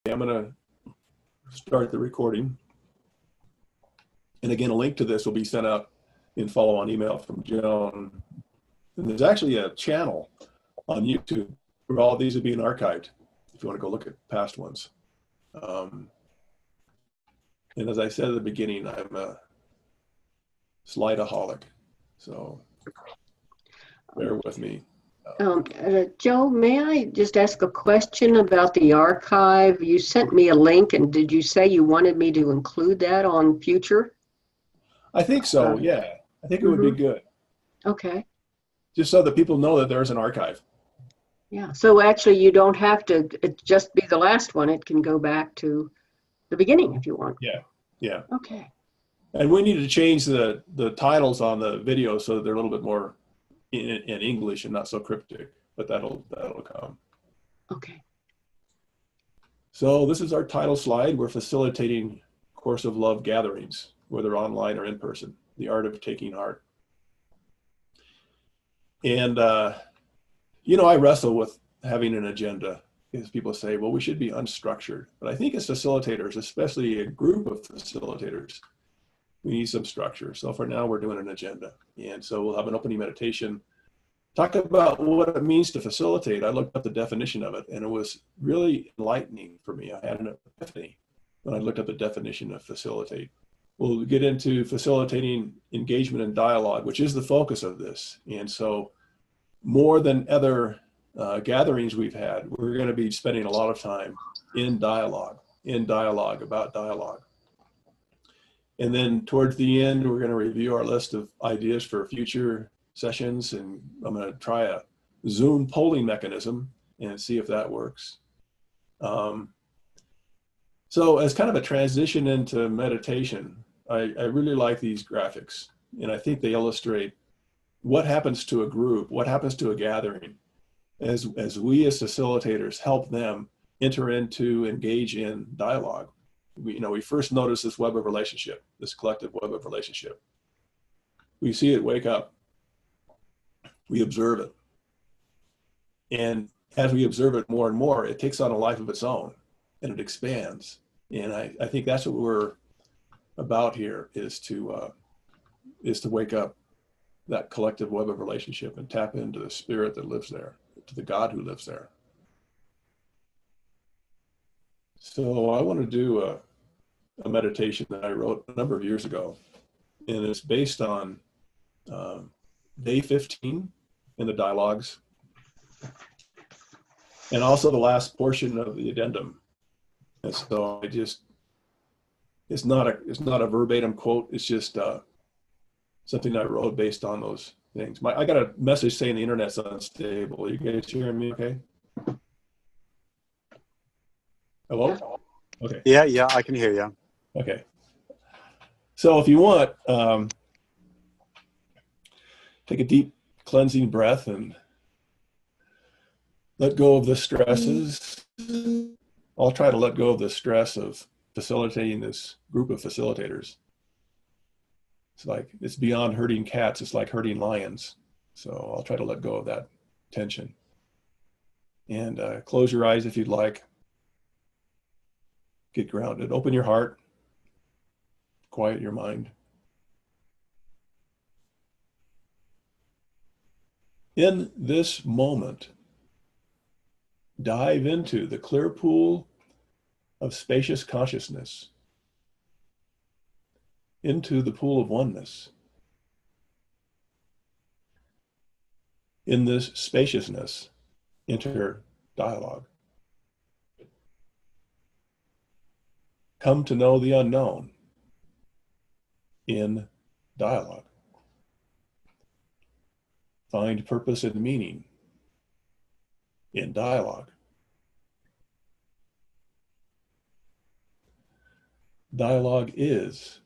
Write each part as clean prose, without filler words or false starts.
I'm going to start the recording. And again, a link to this will be sent out in follow-on email from Joan. And there's actually a channel on YouTube where all these are being archived, if you want to go look at past ones. And as I said at the beginning, I'm a slide-aholic, so bear with me. Joe, may I just ask a question about the archive? You sent me a link, and did you say you wanted me to include that on future? I think so, yeah. I think it would be good. Okay. Just so that people know that there's an archive. Yeah, so actually you don't have to just be the last one. It can go back to the beginning if you want. Yeah, yeah. Okay. And we need to change the titles on the video so that they're a little bit more in English and not so cryptic, but that'll come. Okay. So this is our title slide. We're facilitating Course of Love gatherings, whether online or in person, the art of taking heart. And, you know, I wrestle with having an agenda because people say, well, we should be unstructured. But I think as facilitators, especially a group of facilitators, we need some structure. So for now, we're doing an agenda. And so we'll have an opening meditation, talk about what it means to facilitate. I looked up the definition of it, and it was really enlightening for me. I had an epiphany when I looked up the definition of facilitate. We'll get into facilitating engagement and dialogue, which is the focus of this. And so more than other gatherings we've had, we're going to be spending a lot of time in dialogue about dialogue. And then towards the end, we're going to review our list of ideas for future sessions. And I'm going to try a Zoom polling mechanism and see if that works. So as kind of a transition into meditation, I really like these graphics. And I think they illustrate what happens to a group, what happens to a gathering, as we as facilitators help them enter into, engage in dialogue. We first notice this web of relationship, this collective web of relationship. We see it wake up. We observe it. And as we observe it more and more, it takes on a life of its own and it expands. And I think that's what we're about here, is to wake up that collective web of relationship and tap into the spirit that lives there, to the God who lives there. So I want to do a meditation that I wrote a number of years ago, and it's based on day 15 in the dialogues, and also the last portion of the addendum. And so it's not a verbatim quote. It's just something I wrote based on those things. I got a message saying the internet's unstable. You guys hearing me okay? Hello? Okay. Yeah, I can hear you. Okay. So if you want, take a deep cleansing breath and let go of the stresses. I'll try to let go of the stress of facilitating this group of facilitators. It's beyond herding cats, it's like herding lions. So I'll try to let go of that tension. And close your eyes if you'd like. Get grounded. Open your heart. Quiet your mind. In this moment, dive into the clear pool of spacious consciousness, into the pool of oneness. In this spaciousness, enter dialogue. Come to know the unknown in dialogue. Find purpose and meaning in dialogue. Dialogue is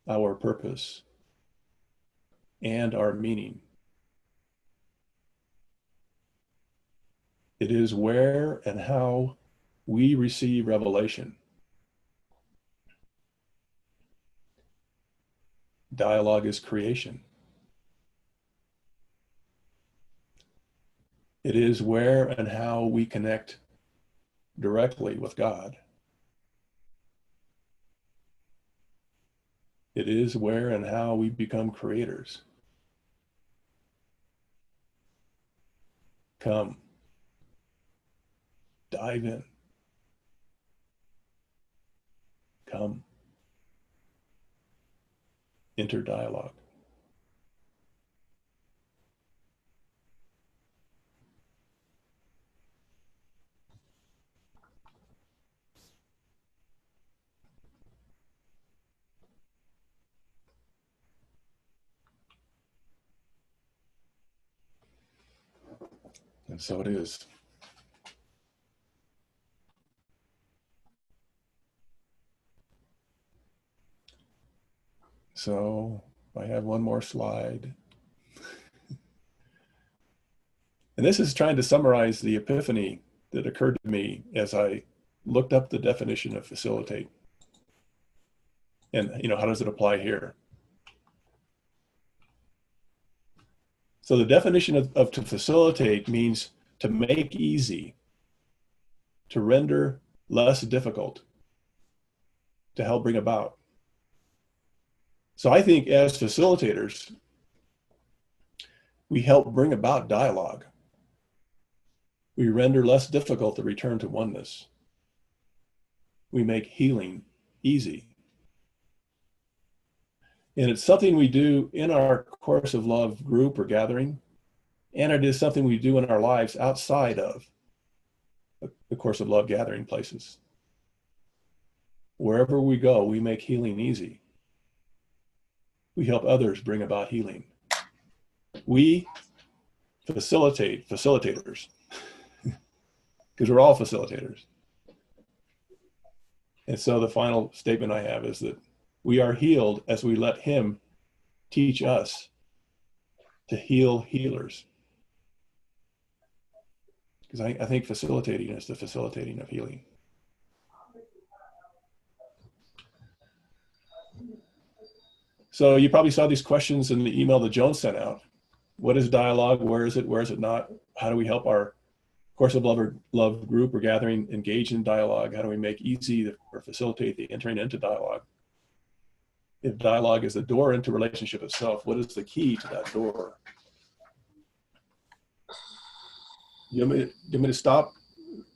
our purpose and our meaning. It is where and how we receive revelation. Dialogue is creation. It is where and how we connect directly with God. It is where and how we become creators. Come, dive in. Come, enter dialogue. And so it is. So I have one more slide. And this is trying to summarize the epiphany that occurred to me as I looked up the definition of facilitate. And, how does it apply here? So the definition of to facilitate means to make easy, to render less difficult, to help bring about. So I think as facilitators, we help bring about dialogue. We render less difficult the return to oneness. We make healing easy. And it's something we do in our Course of Love group or gathering, and it is something we do in our lives outside of the Course of Love gathering places. Wherever we go, we make healing easy. We help others bring about healing. We facilitate facilitators, because we're all facilitators. And so the final statement I have is that we are healed as we let him teach us to heal healers. Because I think facilitating is the facilitating of healing. So you probably saw these questions in the email that Joan sent out. What is dialogue? Where is it? Where is it not? How do we help our Course of Love group or gathering engage in dialogue? How do we make easy or facilitate the entering into dialogue? If dialogue is the door into relationship itself, what is the key to that door? You want me to stop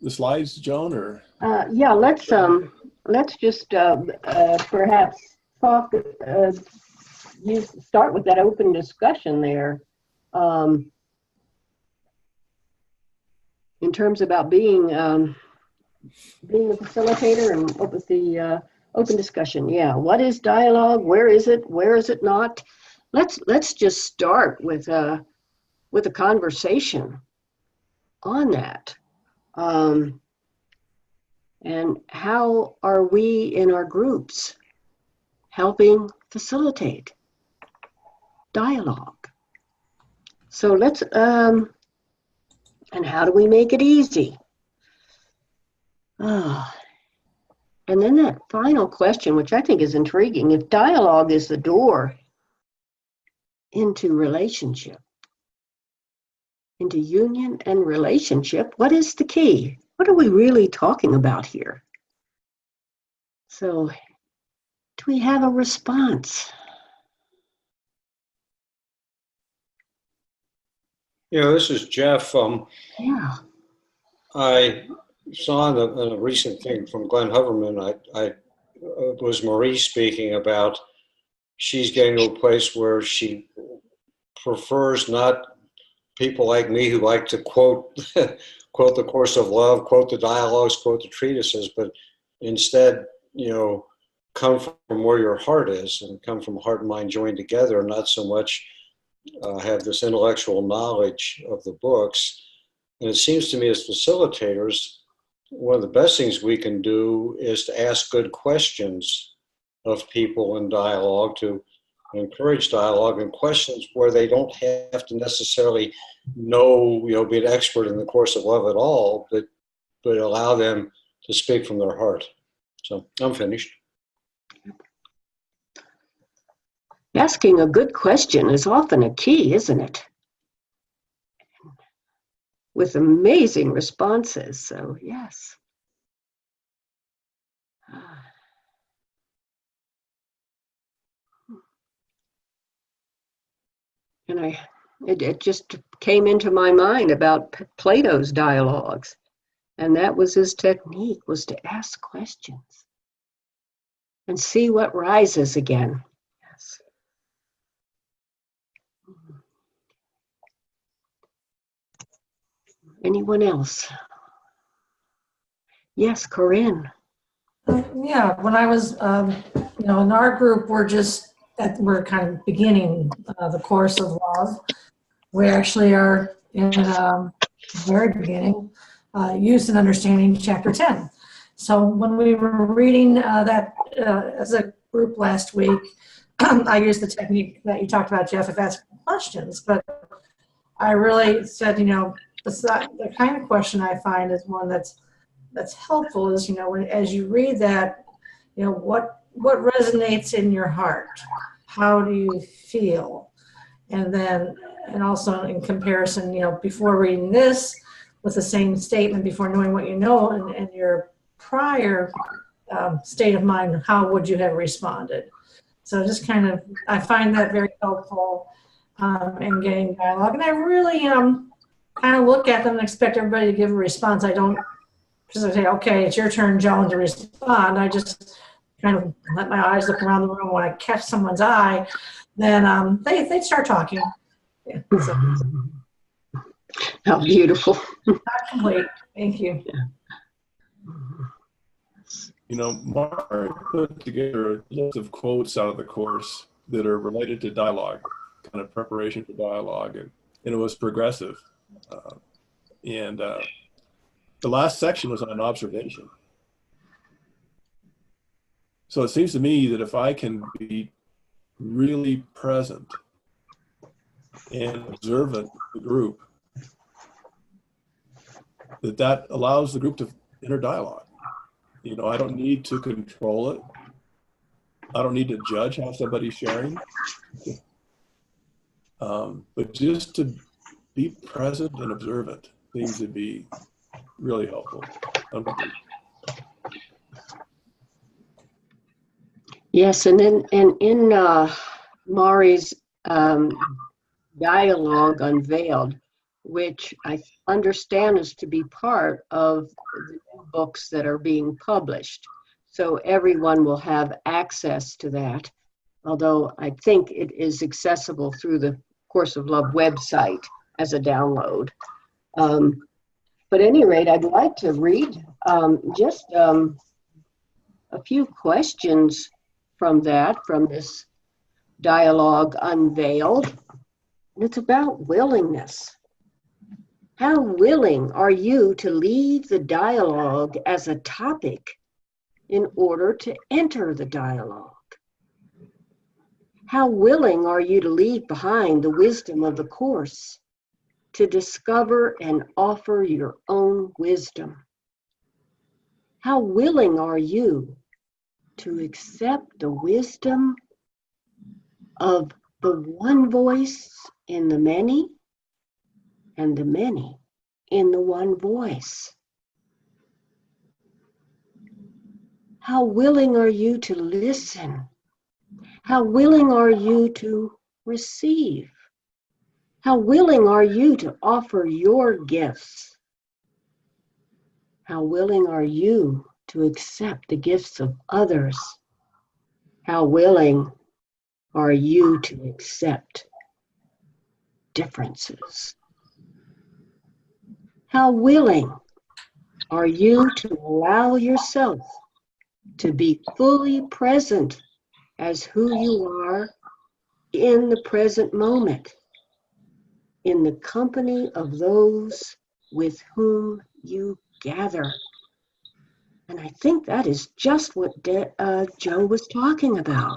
the slides, Joan, or? Yeah, let's just perhaps talk. You start with that open discussion there, in terms about being a facilitator, and what was the open discussion? Yeah, what is dialogue? Where is it? Where is it not? Let's just start with a conversation on that. And how are we in our groups helping facilitate dialogue? So let's, and how do we make it easy? And then that final question, which I think is intriguing: if dialogue is the door into relationship, into union and relationship, what is the key? What are we really talking about here? So, do we have a response? Yeah, this is Jeff. Yeah. I saw in a recent thing from Glenn Hoverman, was Marie speaking about she's getting to a place where she prefers not people like me who like to quote quote the Course of Love, quote the dialogues, quote the treatises, but instead, come from where your heart is and come from heart and mind joined together, not so much have this intellectual knowledge of the books. And it seems to me as facilitators, one of the best things we can do is to ask good questions of people in dialogue, to encourage dialogue and questions where they don't have to necessarily know, be an expert in the Course of Love at all, but allow them to speak from their heart. So I'm finished. Asking a good question is often a key, isn't it? With amazing responses, so yes. And it just came into my mind about Plato's dialogues. And that was his technique, was to ask questions and see what rises again. Yes. Anyone else? Yes, Corinne. Yeah, when I was, in our group, we're kind of beginning the course of love. We actually are in the very beginning, Use and Understanding, Chapter 10. So when we were reading that as a group last week, I used the technique that you talked about, Jeff, of asking questions. But I really said, the kind of question I find is one that's helpful is, as you read that, what resonates in your heart? How do you feel? And also in comparison, before reading this with the same statement, before knowing what you know and your prior state of mind, how would you have responded? So just I find that very helpful in getting dialogue. And I really kind of look at them and expect everybody to give a response. I don't just say, okay, it's your turn, Joan, to respond. I just kind of let my eyes look around the room. When I catch someone's eye, then they start talking. Yeah, so. How beautiful. Not complete. Thank you. Mark put together a list of quotes out of the course that are related to dialogue, kind of preparation for dialogue, and it was progressive. The last section was on observation. So it seems to me that if I can be really present and observant of the group, that allows the group to enter dialogue. I don't need to control it. I don't need to judge how somebody's sharing. But just to be present and observant seems to be really helpful. Yes, and in Mari's dialogue Unveiled, which I understand is to be part of the new books that are being published. So everyone will have access to that, although I think it is accessible through the Course of Love website as a download. But at any rate, I'd like to read just a few questions from this dialogue Unveiled. And it's about willingness. How willing are you to leave the dialogue as a topic in order to enter the dialogue? How willing are you to leave behind the wisdom of the Course to discover and offer your own wisdom? How willing are you to accept the wisdom of the one voice in the many and the many in the one voice? How willing are you to listen? How willing are you to receive? How willing are you to offer your gifts? How willing are you to accept the gifts of others? How willing are you to accept differences? How willing are you to allow yourself to be fully present as who you are in the present moment, in the company of those with whom you gather? And I think that is just what Joe was talking about.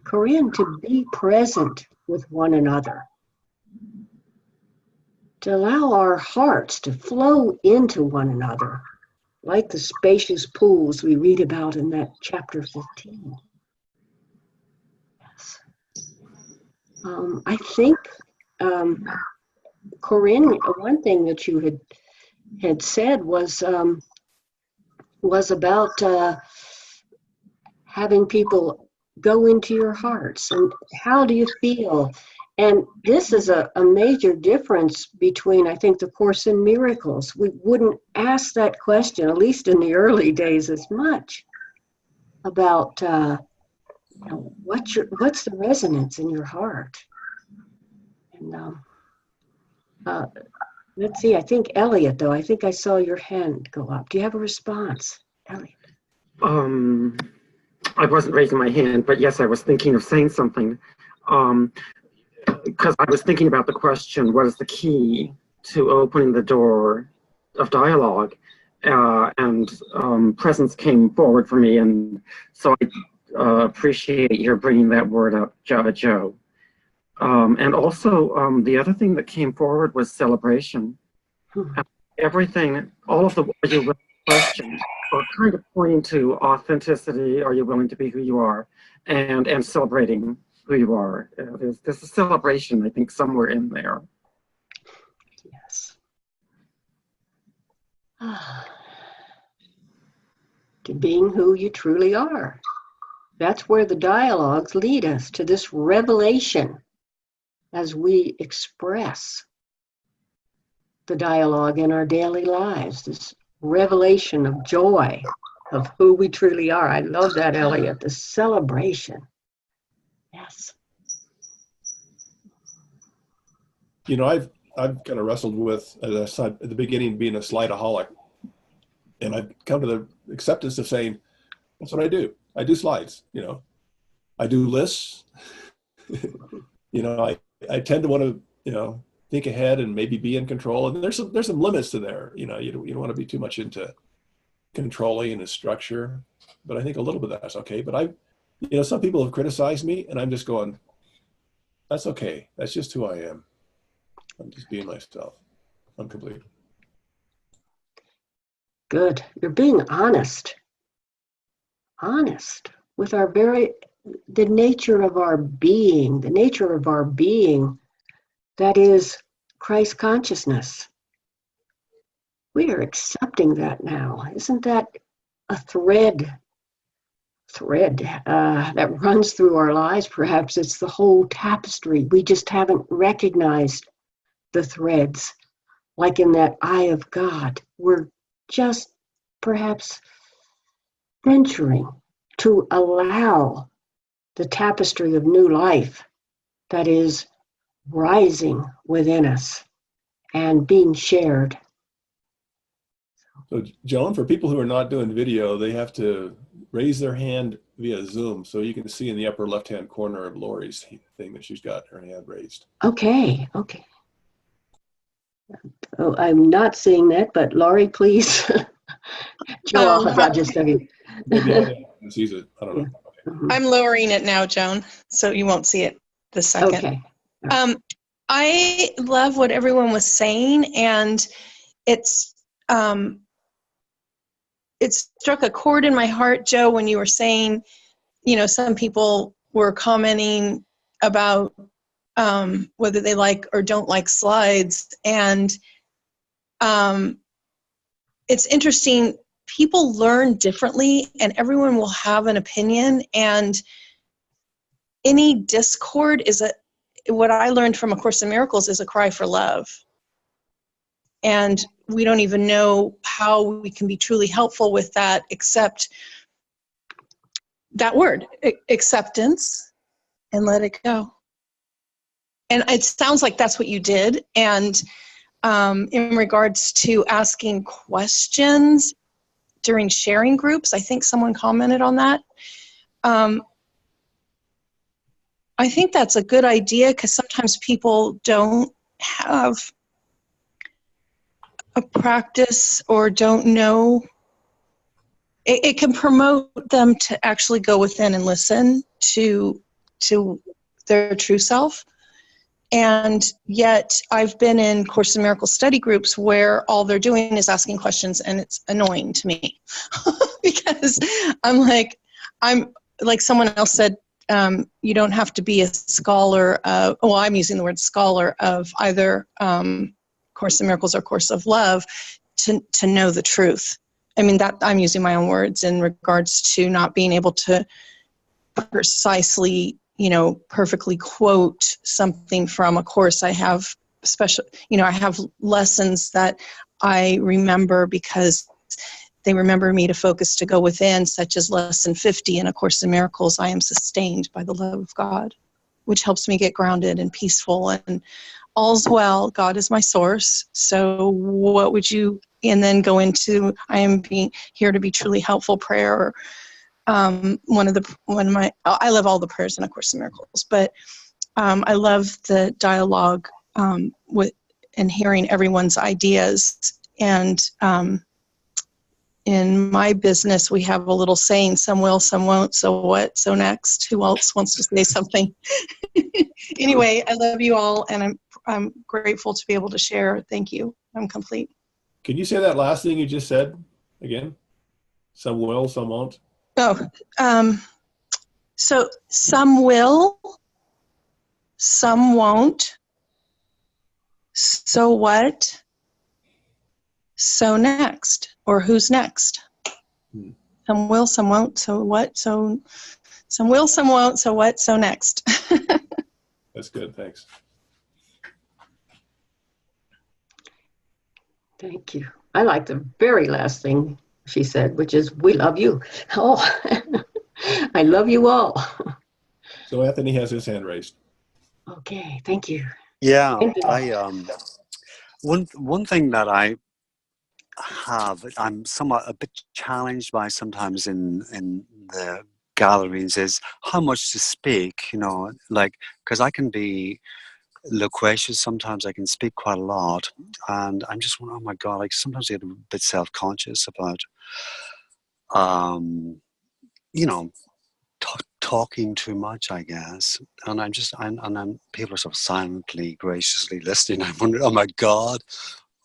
Corinne, to be present with one another, to allow our hearts to flow into one another, like the spacious pools we read about in that chapter 15. Yes. I think, Corinne, one thing that you had said was about having people go into your hearts and how do you feel, And this is a major difference between, I think, the Course in Miracles. We wouldn't ask that question, at least in the early days, as much about what's the resonance in your heart. And let's see, I think Elliot, though, I think I saw your hand go up. Do you have a response, Elliot? I wasn't raising my hand, but yes, I was thinking of saying something. Because I was thinking about the question, what is the key to opening the door of dialogue? And presence came forward for me, and so I appreciate your bringing that word up, Joe. And also, the other thing that came forward was celebration. Everything, all of the questions are kind of pointing to authenticity. Are you willing to be who you are? And celebrating who you are. There's a celebration, I think, somewhere in there. Yes. To being who you truly are. That's where the dialogues lead us, to this revelation as we express the dialogue in our daily lives, this revelation of joy of who we truly are. I love that, Elliot, the celebration. Yes. You know, I've kind of wrestled with, as I said at the beginning, being a slideaholic. And I've come to the acceptance of saying, that's what I do. I do slides, you know. I do lists. You know, I tend to want to, you know, think ahead and maybe be in control. And there's some limits to there. You know, you don't want to be too much into controlling and a structure. But I think a little bit of that's okay. But you know, some people have criticized me, and I'm just going, that's okay. That's just who I am. I'm just being myself. I'm complete. Good. You're being honest. Honest with the nature of our being, that is Christ consciousness. We are accepting that now. Isn't that a thread that runs through our lives? Perhaps it's the whole tapestry. We just haven't recognized the threads, like in that eye of God. We're just perhaps venturing to allow the tapestry of new life that is rising within us and being shared. So Joan, for people who are not doing video, they have to raise their hand via Zoom, so you can see in the upper left-hand corner of Lori's thing that she's got her hand raised. Okay. Oh, I'm not seeing that, but Laurie, please. Joe, I'll just say. Maybe I sees it. I don't know. Okay. I'm lowering it now, Joan, so you won't see it this second. Okay. I love what everyone was saying, and it struck a chord in my heart, Joe, when you were saying, you know, some people were commenting about whether they like or don't like slides. And it's interesting, people learn differently and everyone will have an opinion, and any discord what I learned from A Course in Miracles is a cry for love. And we don't even know how we can be truly helpful with that, except that word, acceptance, and let it go. And it sounds like that's what you did. And in regards to asking questions during sharing groups, I think someone commented on that. I think that's a good idea, because sometimes people don't have a practice or don't know. It can promote them to actually go within and listen to their true self. And yet I've been in Course in Miracles study groups where all they're doing is asking questions, and it's annoying to me because I'm like someone else said, you don't have to be a scholar. I'm using the word scholar of either Course in Miracles or Course of Love to know the truth. I mean, that I'm using my own words in regards to not being able to precisely perfectly quote something from a course. I have special, I have lessons that I remember because they remember me to focus to go within, such as lesson 50 in A Course in Miracles, I am sustained by the love of God, which helps me get grounded and peaceful, and all's well, God is my source. So what would you, and then go into, I am being here to be truly helpful prayer. I love all the prayers in A Course in Miracles, but I love the dialogue with and hearing everyone's ideas. And in my business, we have a little saying, some will, some won't, so what, so next? Who else wants to say something? Anyway, I love you all, and I'm grateful to be able to share. Thank you. I'm complete. Can you say that last thing you just said again? Some will, some won't. Oh, so some will, some won't. So what? So next, or who's next? Some will, some won't. So what? So some will, some won't. So what? So next. That's good. Thanks. Thank you. I like the very last thing she said, which is, we love you. Oh, I love you all. So Anthony has his hand raised. Okay, thank you. Yeah, Thank you. one thing that I'm somewhat a bit challenged by sometimes in the galleries is how much to speak, because I can be loquacious sometimes. I can speak quite a lot, and I'm just wondering, oh my God, sometimes I get a bit self-conscious about talking too much, I guess. And I'm people are sort of silently, graciously listening. I'm wondering, oh my God,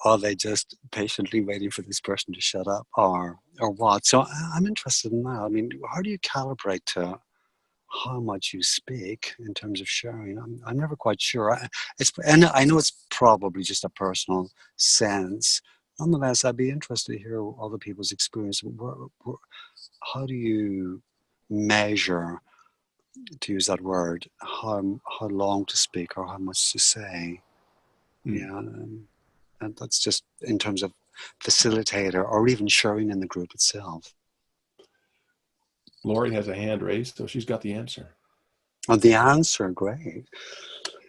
are they just patiently waiting for this person to shut up, or what? So I'm interested in that. I mean, how do you calibrate to how much you speak in terms of sharing? I'm never quite sure. And I know it's probably just a personal sense. Nonetheless, I'd be interested to hear other people's experience. How do you measure, to use that word, how long to speak or how much to say? Yeah, and that's just in terms of facilitator or even sharing in the group itself. Lori has a hand raised, so she's got the answer. Oh, the answer, great.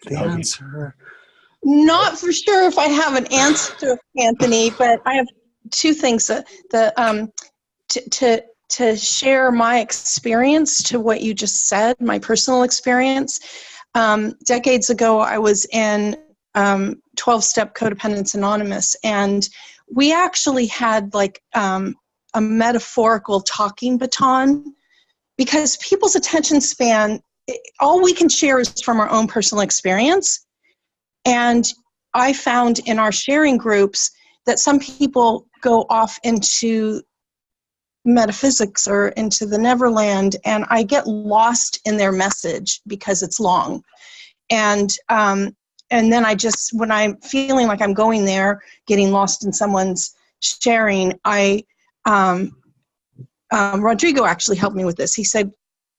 The Okay. answer. Not for sure if I have an answer, Anthony, but I have two things. To share my experience to what you just said, my personal experience. Decades ago, I was in 12-Step Codependence Anonymous, and we actually had a metaphorical talking baton, because people's attention span, all we can share is from our own personal experience. And I found in our sharing groups that some people go off into metaphysics or into the Neverland, and I get lost in their message because it's long. And then when I'm feeling like I'm going there, getting lost in someone's sharing, Rodrigo actually helped me with this. He said,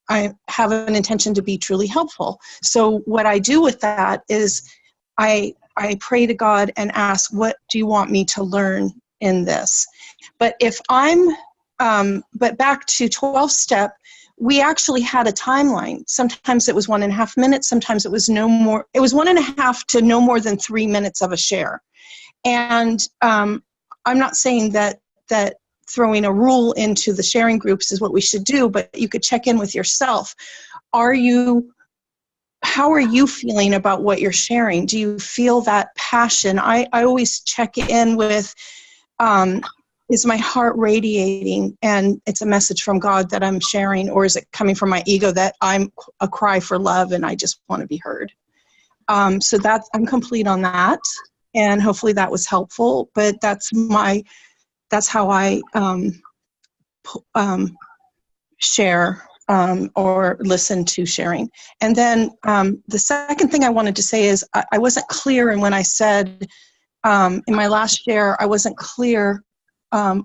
I have an intention to be truly helpful. So what I do with that is I pray to God and ask, what do you want me to learn in this? But but back to 12-Step, we actually had a timeline. Sometimes it was 1.5 minutes. Sometimes it was no more. It was 1.5 to no more than 3 minutes of a share. And I'm not saying that throwing a rule into the sharing groups is what we should do, but you could check in with yourself. How are you feeling about what you're sharing? Do you feel that passion? I always check in with, is my heart radiating and it's a message from God that I'm sharing, or is it coming from my ego that I'm a cry for love and I just want to be heard? So I'm complete on that, and hopefully that was helpful, but that's how I share or listen to sharing. And then the second thing I wanted to say is I wasn't clear, and when I said in my last share, I wasn't clear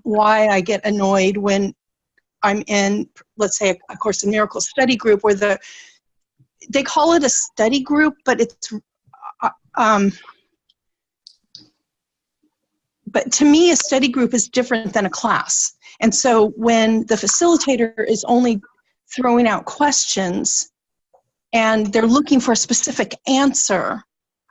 why I get annoyed when I'm in, let's say, a Course in Miracles study group where they call it a study group, but it's, but to me, a study group is different than a class. And so when the facilitator is only throwing out questions and they're looking for a specific answer,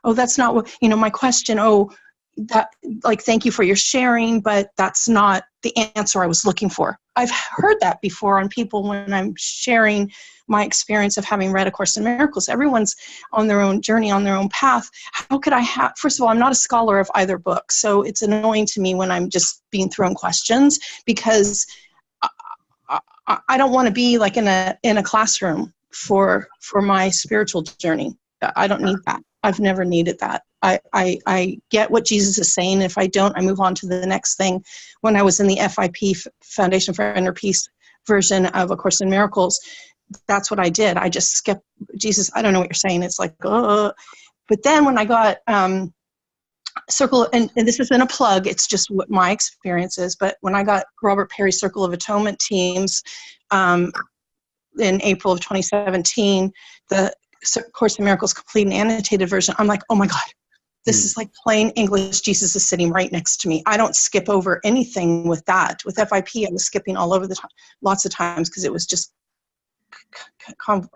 oh, that's not what, my question, oh, that, like, thank you for your sharing, but that's not the answer I was looking for. I've heard that before on people when I'm sharing my experience of having read A Course in Miracles. Everyone's on their own journey, on their own path. How could I have, first of all, I'm not a scholar of either book, so it's annoying to me when I'm just being thrown questions, because I don't want to be like in a classroom for my spiritual journey. I don't need that. I've never needed that. I get what Jesus is saying. If I don't, I move on to the next thing. When I was in the FIP, Foundation for Inner Peace version of A Course in Miracles, that's what I did. I just skipped Jesus. I don't know what you're saying. It's like, but then when I got Circle, and this isn't a plug, it's just what my experience is, but when I got Robert Perry's Circle of Atonement teams in April of 2017, the Course in Miracles complete and annotated version, I'm like, oh my God, this is like plain English. Jesus is sitting right next to me. I don't skip over anything with that. With FIP, I was skipping all over the time, lots of times, because it was just,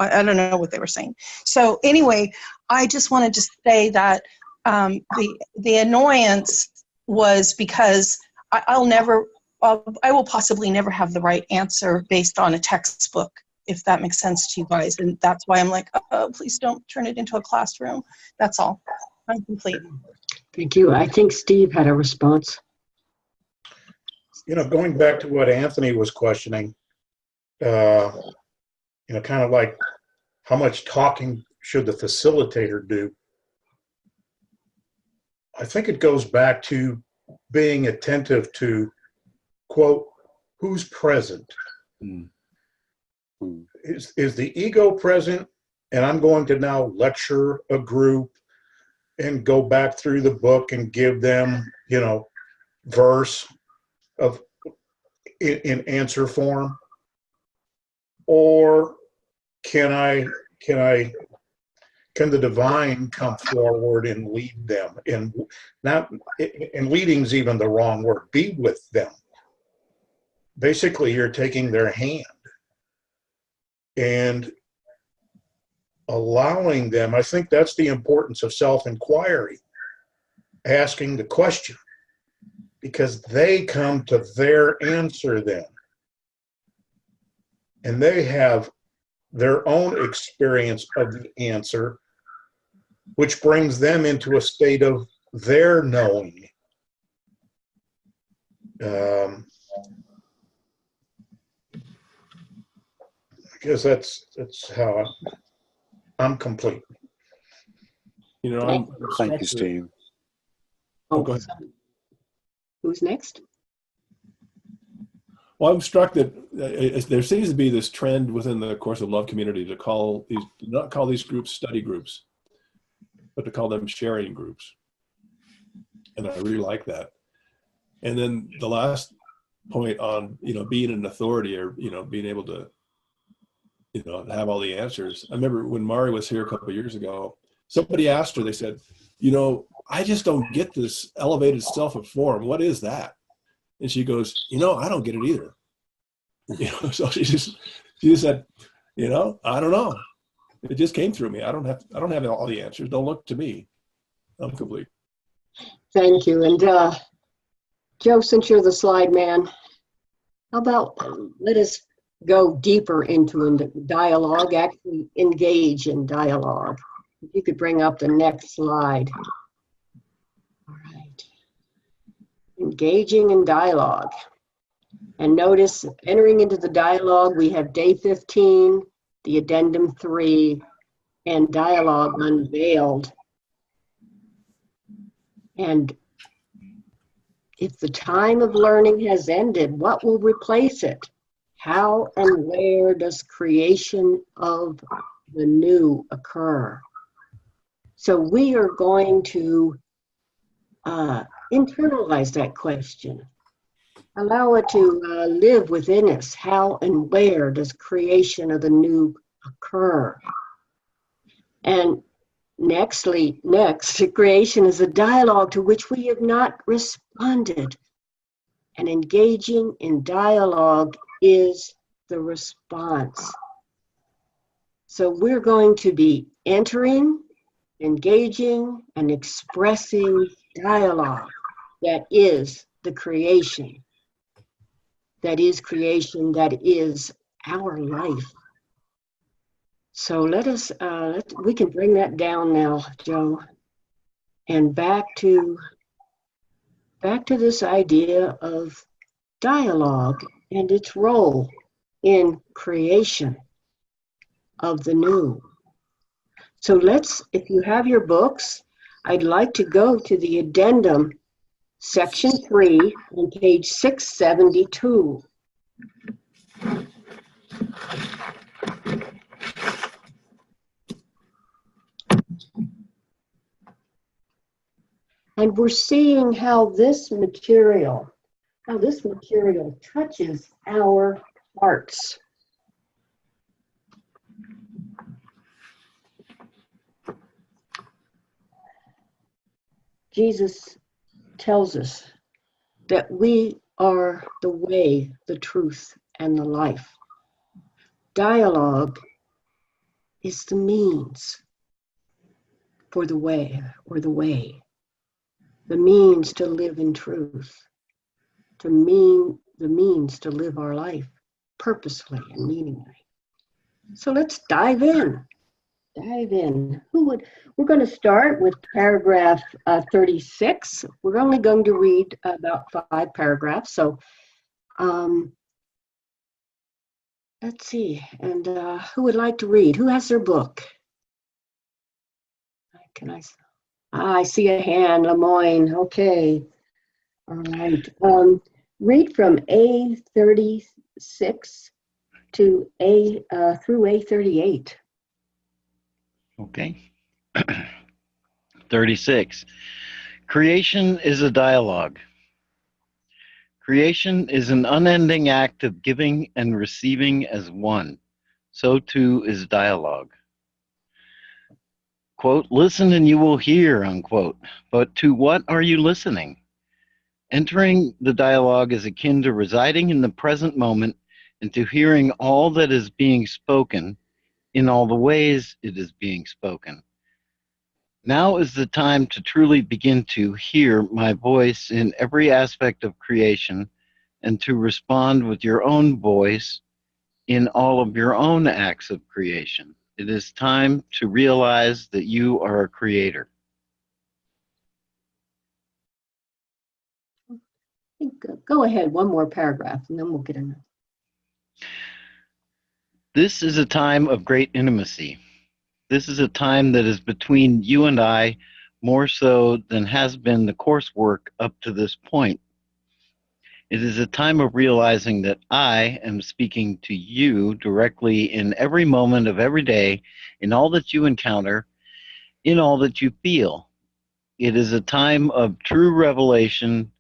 I don't know what they were saying. So anyway, I just wanted to say that the annoyance was because I will possibly never have the right answer based on a textbook, if that makes sense to you guys. And that's why I'm like, oh, please don't turn it into a classroom. That's all. I'm complete. Thank you. I think Steve had a response. Going back to what Anthony was questioning, kind of like how much talking should the facilitator do? I think it goes back to being attentive to, quote, who's present. Is the ego present, and I'm going to now lecture a group and go back through the book and give them, verse of in answer form? Or can the divine come forward and lead them? And leading's even the wrong word. Be with them. Basically, you're taking their hand and allowing them. I think that's the importance of self-inquiry, asking the question, because they come to their answer then. And they have their own experience of the answer, which brings them into a state of their knowing. I guess that's how I'm complete. Thank you, Steve. Oh, go ahead. Who's next? Well, I'm struck that there seems to be this trend within the Course of Love community to not call these groups study groups, but to call them sharing groups. And I really like that. And then the last point on, being an authority, or, being able to, have all the answers. I remember when Mari was here a couple of years ago, somebody asked her, they said, I just don't get this elevated self of form. What is that? And she goes, I don't get it either. So she just said, I don't know. It just came through me. I don't have all the answers. Don't look to me. I'm complete. Thank you. And Joe, since you're the slide man, how about let us go deeper into dialogue, actually engage in dialogue. If you could bring up the next slide. All right. Engaging in dialogue. And notice, entering into the dialogue, we have day 15, the addendum 3, and dialogue unveiled. And if the time of learning has ended, what will replace it? How and where does creation of the new occur? So we are going to internalize that question. Allow it to live within us. How and where does creation of the new occur? And next, creation is a dialogue to which we have not responded. And engaging in dialogue is the response. So we're going to be entering, engaging, and expressing dialogue that is the creation. That is creation, that is our life. So let us, we can bring that down now, Joe, and back to this idea of dialogue and its role in creation of the new. So let's, if you have your books, I'd like to go to the addendum, section 3, on page 672. And we're seeing how this material touches our hearts. Jesus tells us that we are the way, the truth, and the life. Dialogue is the means for the way, or the way. The means to live in truth. The means to live our life purposefully and meaningfully. So let's dive in. We're going to start with paragraph 36. We're only going to read about 5 paragraphs. So let's see. And who would like to read? Who has their book? I see a hand, Lemoyne. Okay. All right. Read from A36 to through A38. Okay. 36. Creation is a dialogue. Creation is an unending act of giving and receiving as one. So too is dialogue. Quote, listen and you will hear, unquote. But to what are you listening? Entering the dialogue is akin to residing in the present moment and to hearing all that is being spoken in all the ways it is being spoken. Now is the time to truly begin to hear my voice in every aspect of creation and to respond with your own voice in all of your own acts of creation. It is time to realize that you are a creator. Go ahead, one more paragraph, and then we'll get in. This is a time of great intimacy. This is a time that is between you and I more so than has been the coursework up to this point. It is a time of realizing that I am speaking to you directly in every moment of every day, in all that you encounter, in all that you feel. It is a time of true revelation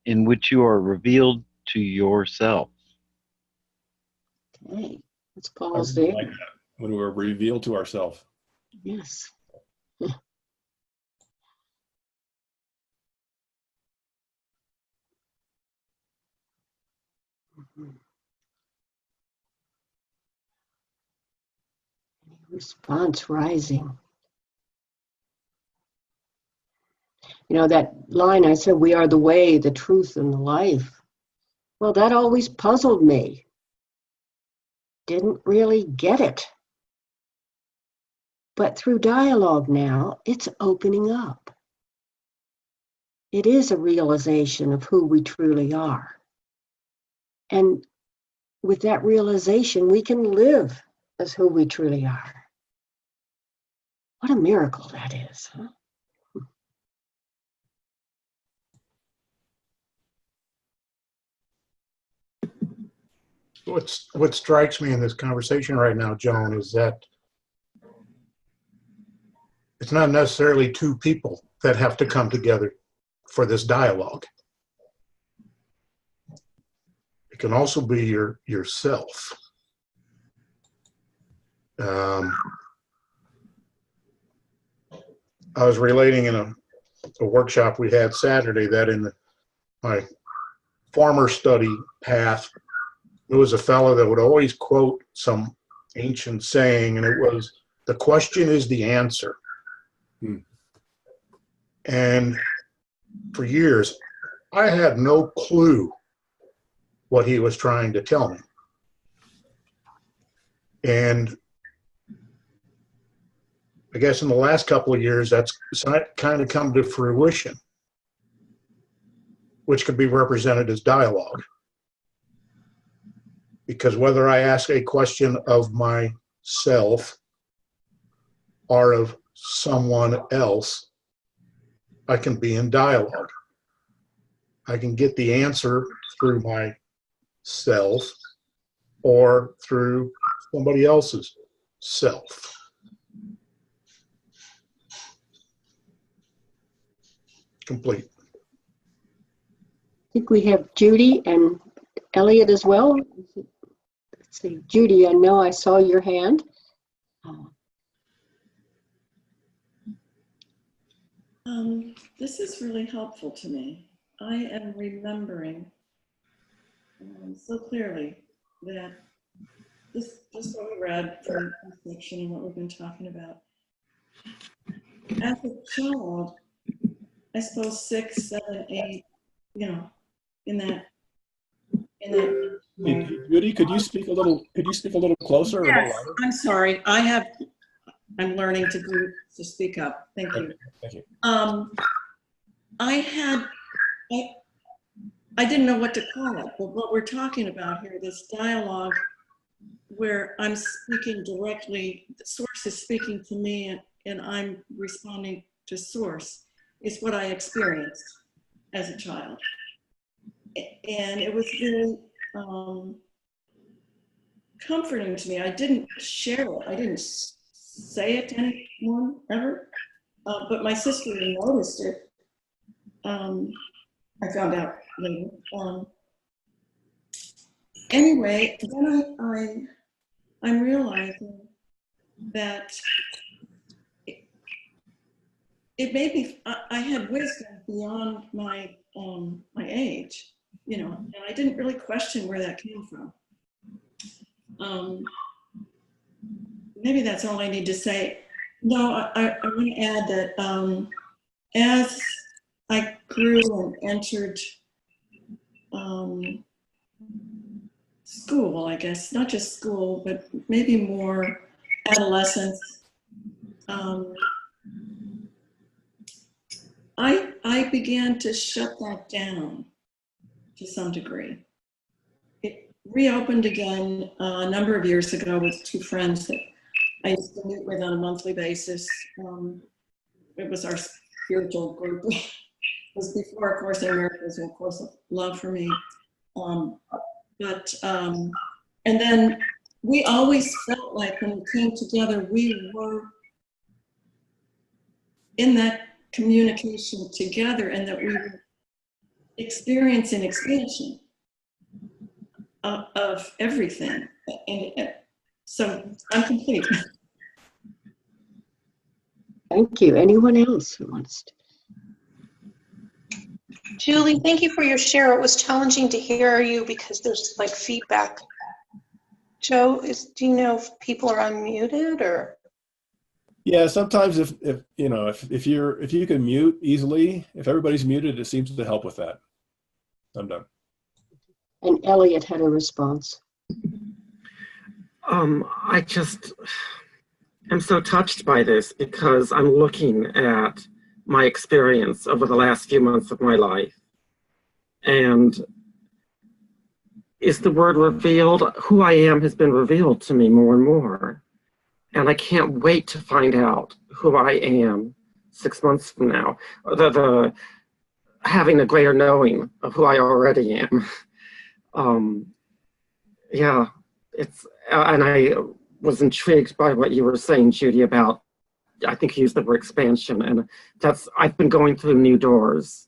in which you are revealed to yourself. Okay, let's pause there. Like that, when we're revealed to ourselves. Yes. Response rising. You know, that line I said, we are the way, the truth, and the life. Well, that always puzzled me. Didn't really get it. But through dialogue now, it's opening up. It is a realization of who we truly are. And with that realization, we can live as who we truly are. What a miracle that is, huh? What strikes me in this conversation right now, Joan, is that it's not necessarily two people that have to come together for this dialogue. It can also be yourself. I was relating in a workshop we had Saturday that in my farmer study path, there was a fellow that would always quote some ancient saying, and it was, "The question is the answer." And for years, I had no clue what he was trying to tell me. And I guess in the last couple of years, that's kind of come to fruition, which could be represented as dialogue. Because whether I ask a question of myself or of someone else, I can be in dialogue. I can get the answer through myself or through somebody else's self. Complete. I think we have Judy and Elliot as well. Let's see, Judy, I know I saw your hand. This is really helpful to me. I am remembering so clearly that this, just what we read from this section and what we've been talking about. As a child, I suppose 6, 7, 8, you know, in that. Hey, Judy, could you speak a little closer? Or a little Yes, louder? I'm sorry. I'm learning to speak up. Thank you. Thank you. I didn't know what to call it, but what we're talking about here, this dialogue where I'm speaking directly, the source is speaking to me and I'm responding to source, is what I experienced as a child. And it was very comforting to me. I didn't share it. I didn't say it to anyone ever, but my sister noticed it. I found out later. Anyway, then I'm realizing that it made me, I had wisdom beyond my age, you know, and I didn't really question where that came from. Maybe that's all I need to say. No, I want to add that as I grew and entered school, I guess, not just school, but maybe more adolescence, I began to shut that down to some degree. It reopened again a number of years ago with 2 friends that I used to meet with on a monthly basis. It was our spiritual group. It was before A Course in Miracles and A Course of Love for me. And then we always felt like when we came together, we were in that communication together and that we were experiencing expansion of everything. And so I'm complete. Thank you. Anyone else who wants to? Julie, thank you for your share. It was challenging to hear you because there's like feedback. Joe, do you know if people are unmuted or? Yeah, sometimes if you know if you can mute easily, if everybody's muted, it seems to help with that. I'm done. And Elliot had a response. I just am so touched by this because I'm looking at my experience over the last few months of my life. And is the word revealed? Who I am has been revealed to me more and more. And I can't wait to find out who I am 6 months from now. The having a greater knowing of who I already am. Yeah, it's, and I was intrigued by what you were saying, Judy, about, I think you used the word expansion, and I've been going through new doors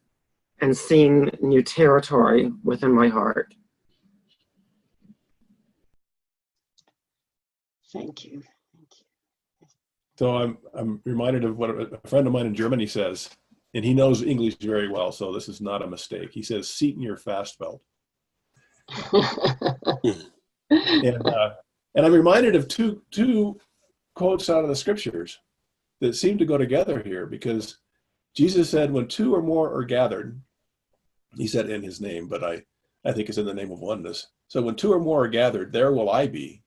and seeing new territory within my heart. Thank you. So I'm reminded of what a friend of mine in Germany says, and he knows English very well, so this is not a mistake. He says, "Seaton your fast belt." And I'm reminded of two quotes out of the scriptures that seem to go together here, because Jesus said, when two or more are gathered, he said in his name, but I think it's in the name of oneness. So when two or more are gathered, there will I be.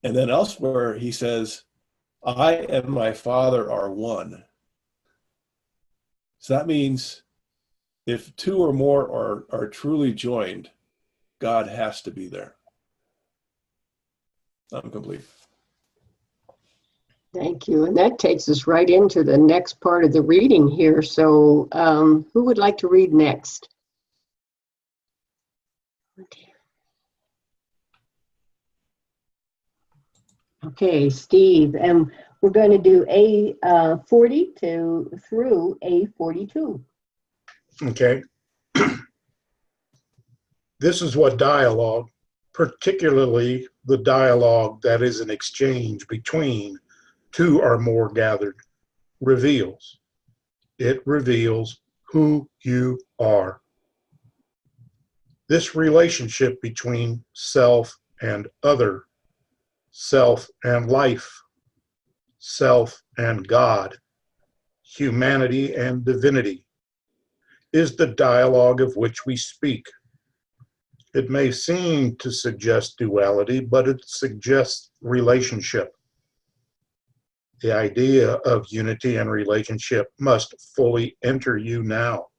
And then elsewhere, he says, I and my Father are one. So that means if two or more are truly joined, God has to be there. I'm complete. Thank you. And that takes us right into the next part of the reading here. So who would like to read next? Okay, Steve. And we're going to do A40 through A42. Okay. This is what dialogue, particularly the dialogue that is an exchange between two or more gathered, reveals. It reveals who you are. This relationship between self and other, self and life, self and God, humanity and divinity, is the dialogue of which we speak. It may seem to suggest duality, but it suggests relationship. The idea of unity and relationship must fully enter you now.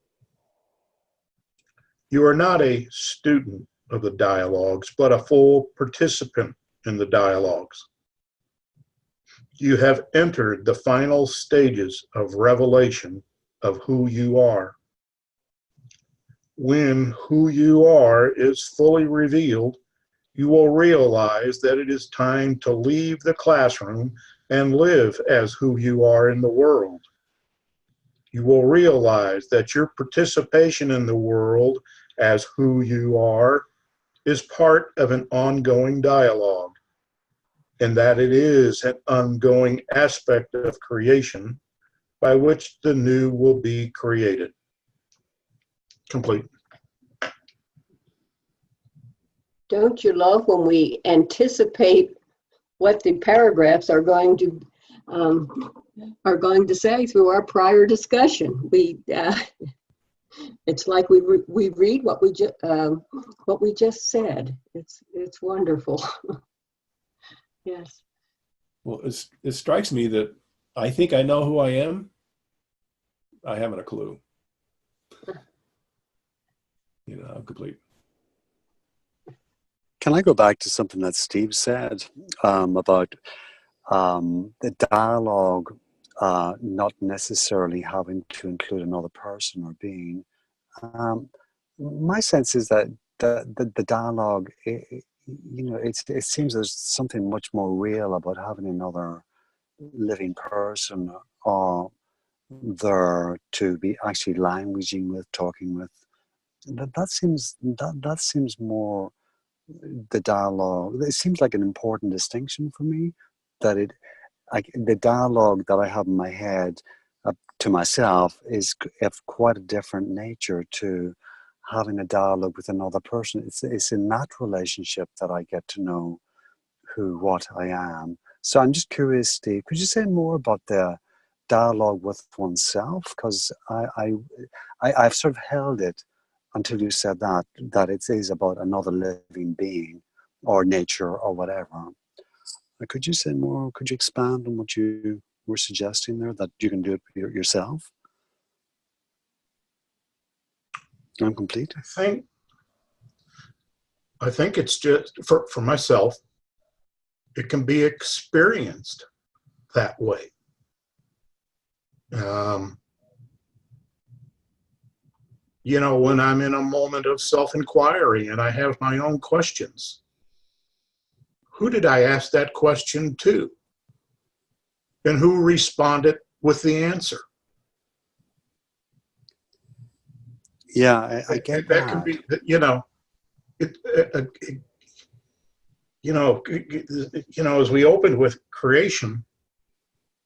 You are not a student of the dialogues, but a full participant in the dialogues. You have entered the final stages of revelation of who you are. When who you are is fully revealed, you will realize that it is time to leave the classroom and live as who you are in the world. You will realize that your participation in the world as who you are is part of an ongoing dialogue, and that it is an ongoing aspect of creation by which the new will be created. Complete. Don't you love when we anticipate what the paragraphs are going to say through our prior discussion? It's like we read what we just said. It's wonderful. Yes. Well, it strikes me that I think I know who I am. I haven't a clue. I'm complete. Can I go back to something that Steve said about the dialogue not necessarily having to include another person or being? My sense is that the dialogue, it seems there's something much more real about having another living person or there to be actually languaging with, talking with. That seems more the dialogue. It seems like an important distinction for me, that the dialogue that I have in my head to myself is of quite a different nature to having a dialogue with another person. It's in that relationship that I get to know what I am. So I'm just curious, Steve, could you say more about the dialogue with oneself? Because I've sort of held it until you said that it is about another living being or nature or whatever. Could you say more? Could you expand on what you were suggesting there, that you can do it yourself? I'm complete. I think it's just, for myself, it can be experienced that way. When I'm in a moment of self-inquiry and I have my own questions, who did I ask that question to? And who responded with the answer? Yeah, I get that. Can be, as we opened with creation,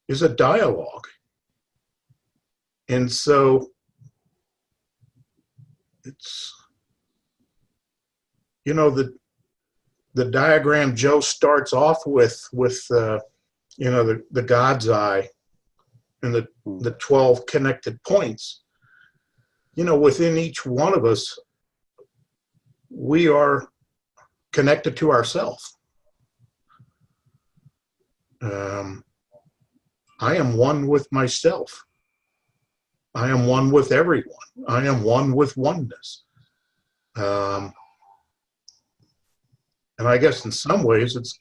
is a dialogue. And so it's, you know, the diagram Joe starts off with you know, the God's eye and the 12 connected points. You know, within each one of us, we are connected to ourselves. I am one with myself. I am one with everyone. I am one with oneness. And I guess in some ways it's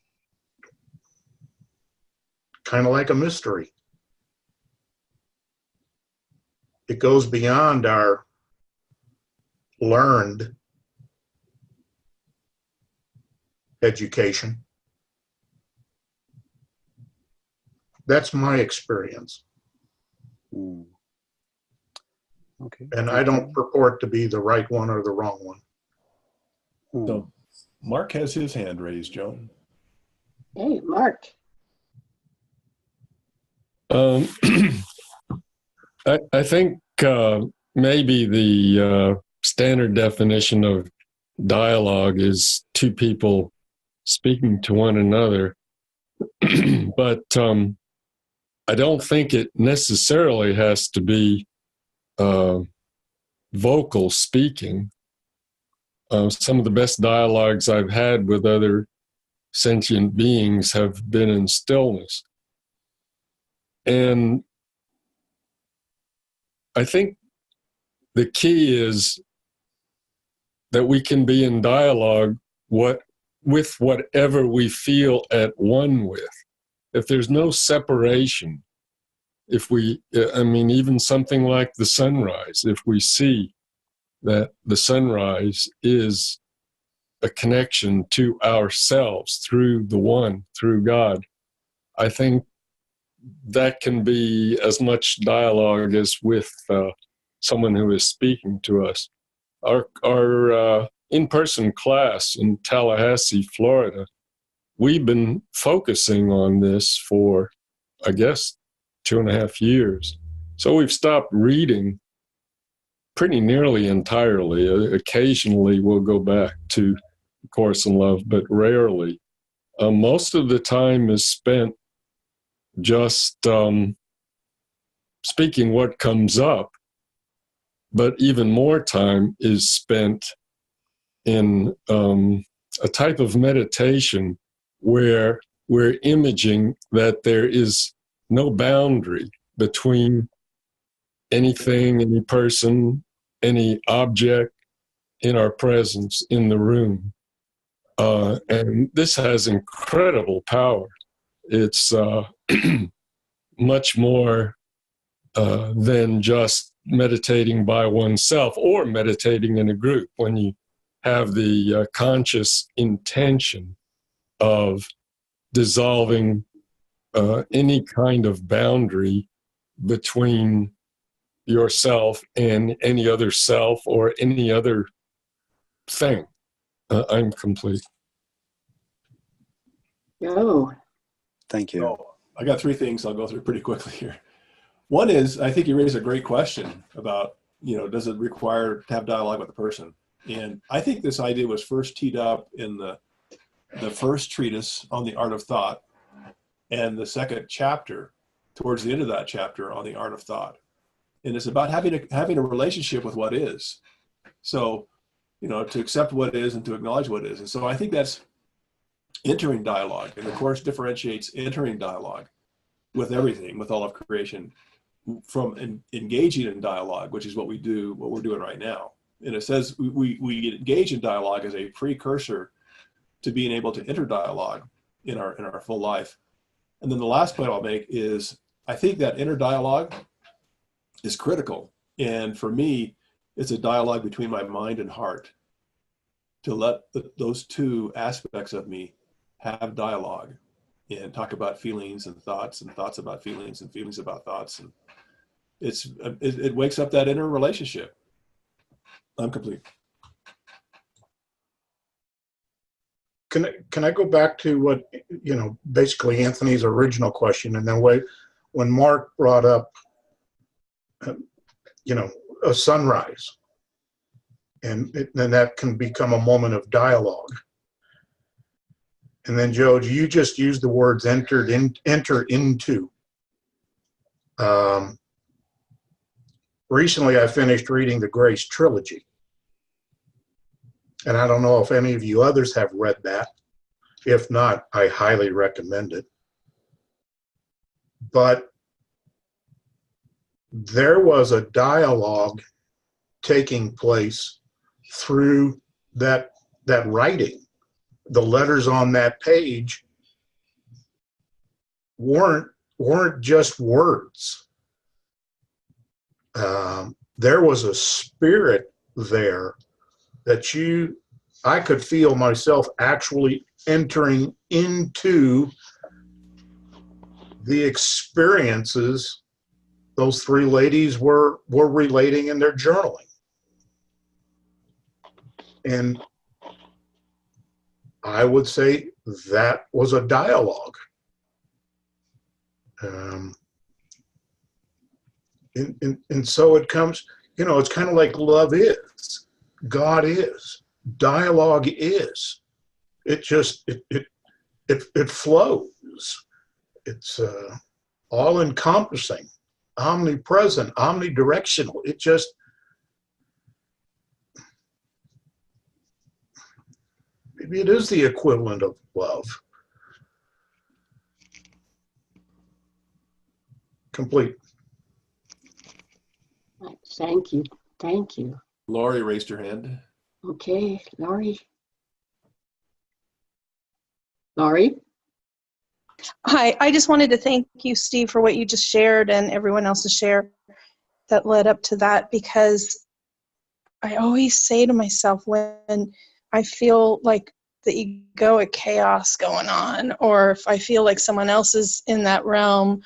kind of like a mystery. It goes beyond our learned education. That's my experience. Okay. And I don't purport to be the right one or the wrong one. So Mark has his hand raised, Joan. Hey, Mark. I think maybe the standard definition of dialogue is two people speaking to one another, but I don't think it necessarily has to be vocal speaking. Some of the best dialogues I've had with other sentient beings have been in stillness. And I think the key is that we can be in dialogue with whatever we feel at one with. If there's no separation, even something like the sunrise, if we see that the sunrise is a connection to ourselves through the one, through God, I think that can be as much dialogue as with someone who is speaking to us. Our in-person class in Tallahassee, Florida, we've been focusing on this for, I guess, 2.5 years. So we've stopped reading pretty nearly entirely. Occasionally we'll go back to Course in Love, but rarely. Most of the time is spent just speaking what comes up, but even more time is spent in a type of meditation where we're imaging that there is no boundary between anything, any person, any object in our presence in the room. And this has incredible power. It's much more than just meditating by oneself or meditating in a group. When you have the conscious intention of dissolving any kind of boundary between yourself and any other self or any other thing. I'm complete. Oh, Thank you. Oh, I got 3 things I'll go through pretty quickly here. One is, I think you raised a great question about, does it require to have dialogue with the person? And I think this idea was first teed up in the first treatise on the art of thought and the second chapter, towards the end of that chapter, on the art of thought. And it's about having a relationship with what is. So, to accept what is and to acknowledge what is. And so I think that's entering dialogue. And the Course differentiates entering dialogue with everything, with all of creation, from engaging in dialogue, which is what we're doing right now. And it says we engage in dialogue as a precursor to being able to enter dialogue in our full life. And then the last point I'll make is, I think that inner dialogue is critical. And for me, it's a dialogue between my mind and heart, to let those 2 aspects of me have dialogue and talk about feelings and thoughts about feelings and feelings about thoughts. And it wakes up that inner relationship. I'm complete. Can I go back to what, basically Anthony's original question, and then when Mark brought up, you know, a sunrise, and then that can become a moment of dialogue. And then, Joe, you just used the words enter into. Recently, I finished reading the Grace Trilogy. And I don't know if any of you others have read that. If not, I highly recommend it. But there was a dialogue taking place through that writing. The letters on that page weren't just words. There was a spirit there that I could feel myself actually entering into the experiences those three ladies were relating in their journaling. And I would say that was a dialogue. And so it comes, you know, it's kind of like love is, God is, dialogue is. It just, it flows. It's all encompassing, omnipresent, omnidirectional. It just, maybe it is the equivalent of love. Complete. Thank you. Thank you. Lori raised her hand. Okay, Laurie. Laurie? Hi, I just wanted to thank you, Steve, for what you just shared and everyone else's share that led up to that, because I always say to myself when I feel like the egoic chaos going on, or if I feel like someone else is in that realm,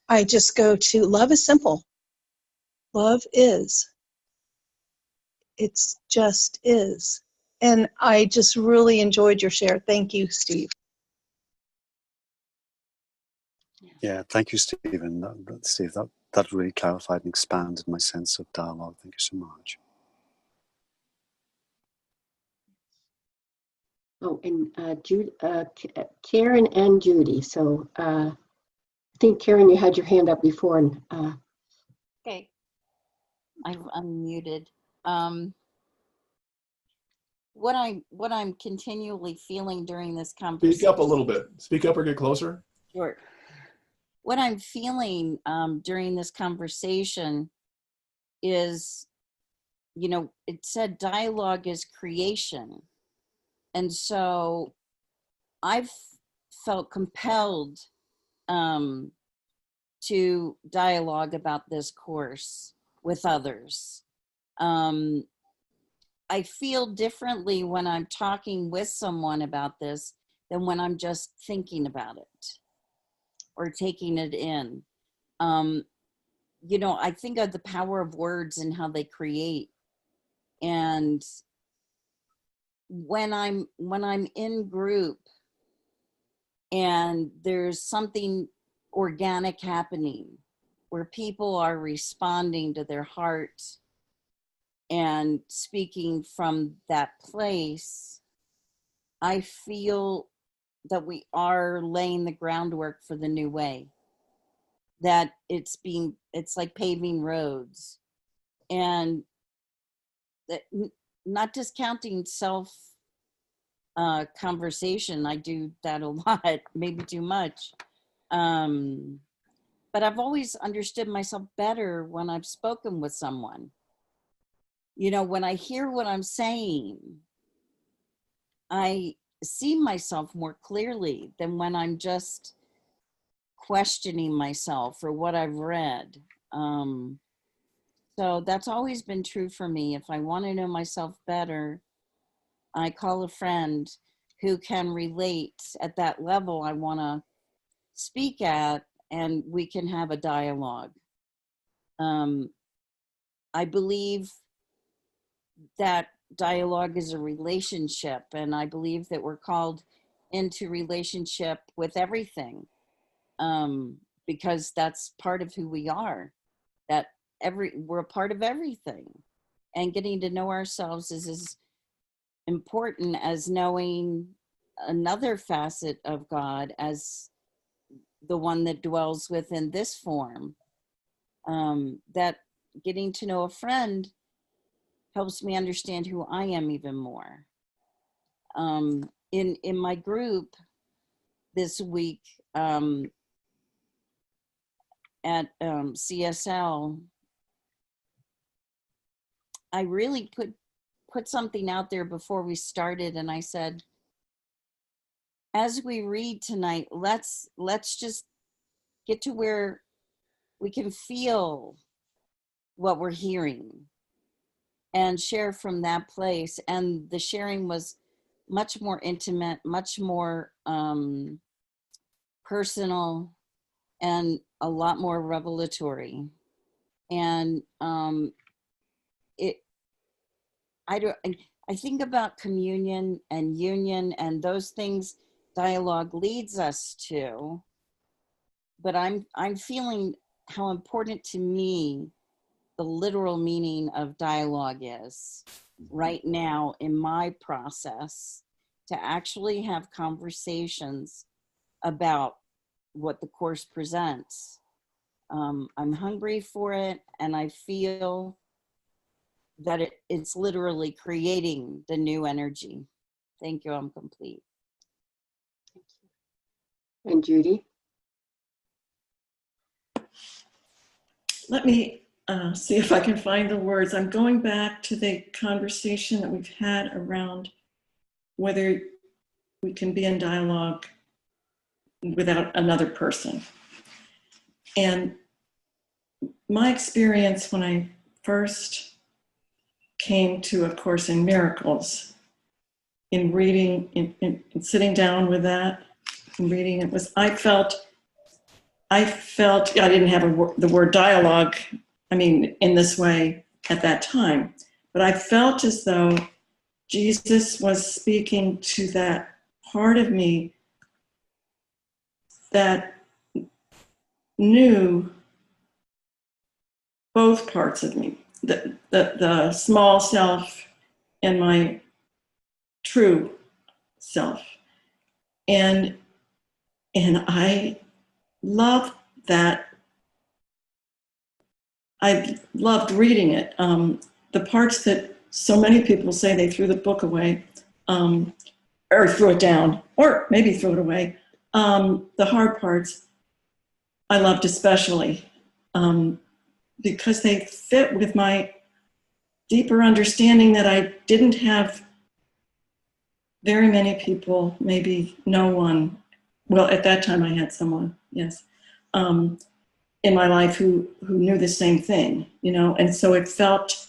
I just go to love is simple. Love is. It's just is. And I just really enjoyed your share. Thank you, Steve. Yeah, thank you, Stephen. Steve, that really clarified and expanded my sense of dialogue. Thank you so much. Oh, and Karen and Judy. So I think, Karen, you had your hand up before. And okay, I've unmuted. What I'm continually feeling during this conversation. Speak up a little bit. Speak up or get closer. Sure. What I'm feeling during this conversation is, you know, it said dialogue is creation. And so I've felt compelled to dialogue about this course with others. I feel differently when I'm talking with someone about this than when I'm just thinking about it or taking it in. You know, I think of the power of words and how they create. And when I'm in group and there's something organic happening where people are responding to their heart and speaking from that place, I feel that we are laying the groundwork for the new way, that it's like paving roads, and that not discounting self conversation. I do that a lot, maybe too much. But I've always understood myself better when I've spoken with someone. You know, when I hear what I'm saying, I see myself more clearly than when I'm just questioning myself or what I've read. So that's always been true for me. If I want to know myself better, I call a friend who can relate at that level I want to speak at, and we can have a dialogue. I believe that dialogue is a relationship, and I believe that we're called into relationship with everything. because that's part of who we are, that we're a part of everything. And getting to know ourselves is as important as knowing another facet of God as the one that dwells within this form. That getting to know a friend helps me understand who I am even more. In my group this week at CSL, I really put something out there before we started, and I said, as we read tonight, let's just get to where we can feel what we're hearing and share from that place. And the sharing was much more intimate, much more personal, and a lot more revelatory. And I think about communion and union and those things dialogue leads us to, but I'm feeling how important to me the literal meaning of dialogue is right now in my process, to actually have conversations about what the Course presents. I'm hungry for it, and I feel that it's literally creating the new energy. Thank you, I'm complete. And Judy? Let me see if I can find the words. I'm going back to the conversation that we've had around whether we can be in dialogue without another person. And my experience when I first came to A Course in Miracles, in reading, in sitting down with that, and reading it, was I felt I didn't have the word dialogue, in this way at that time, but I felt as though Jesus was speaking to that part of me that knew both parts of me, the small self and my true self. And I love that. I loved reading it. The parts that so many people say they threw the book away, or threw it down, or maybe threw it away. The hard parts I loved especially, because they fit with my deeper understanding that I didn't have very many people, maybe no one. Well, at that time I had someone, yes, in my life who knew the same thing, and so it felt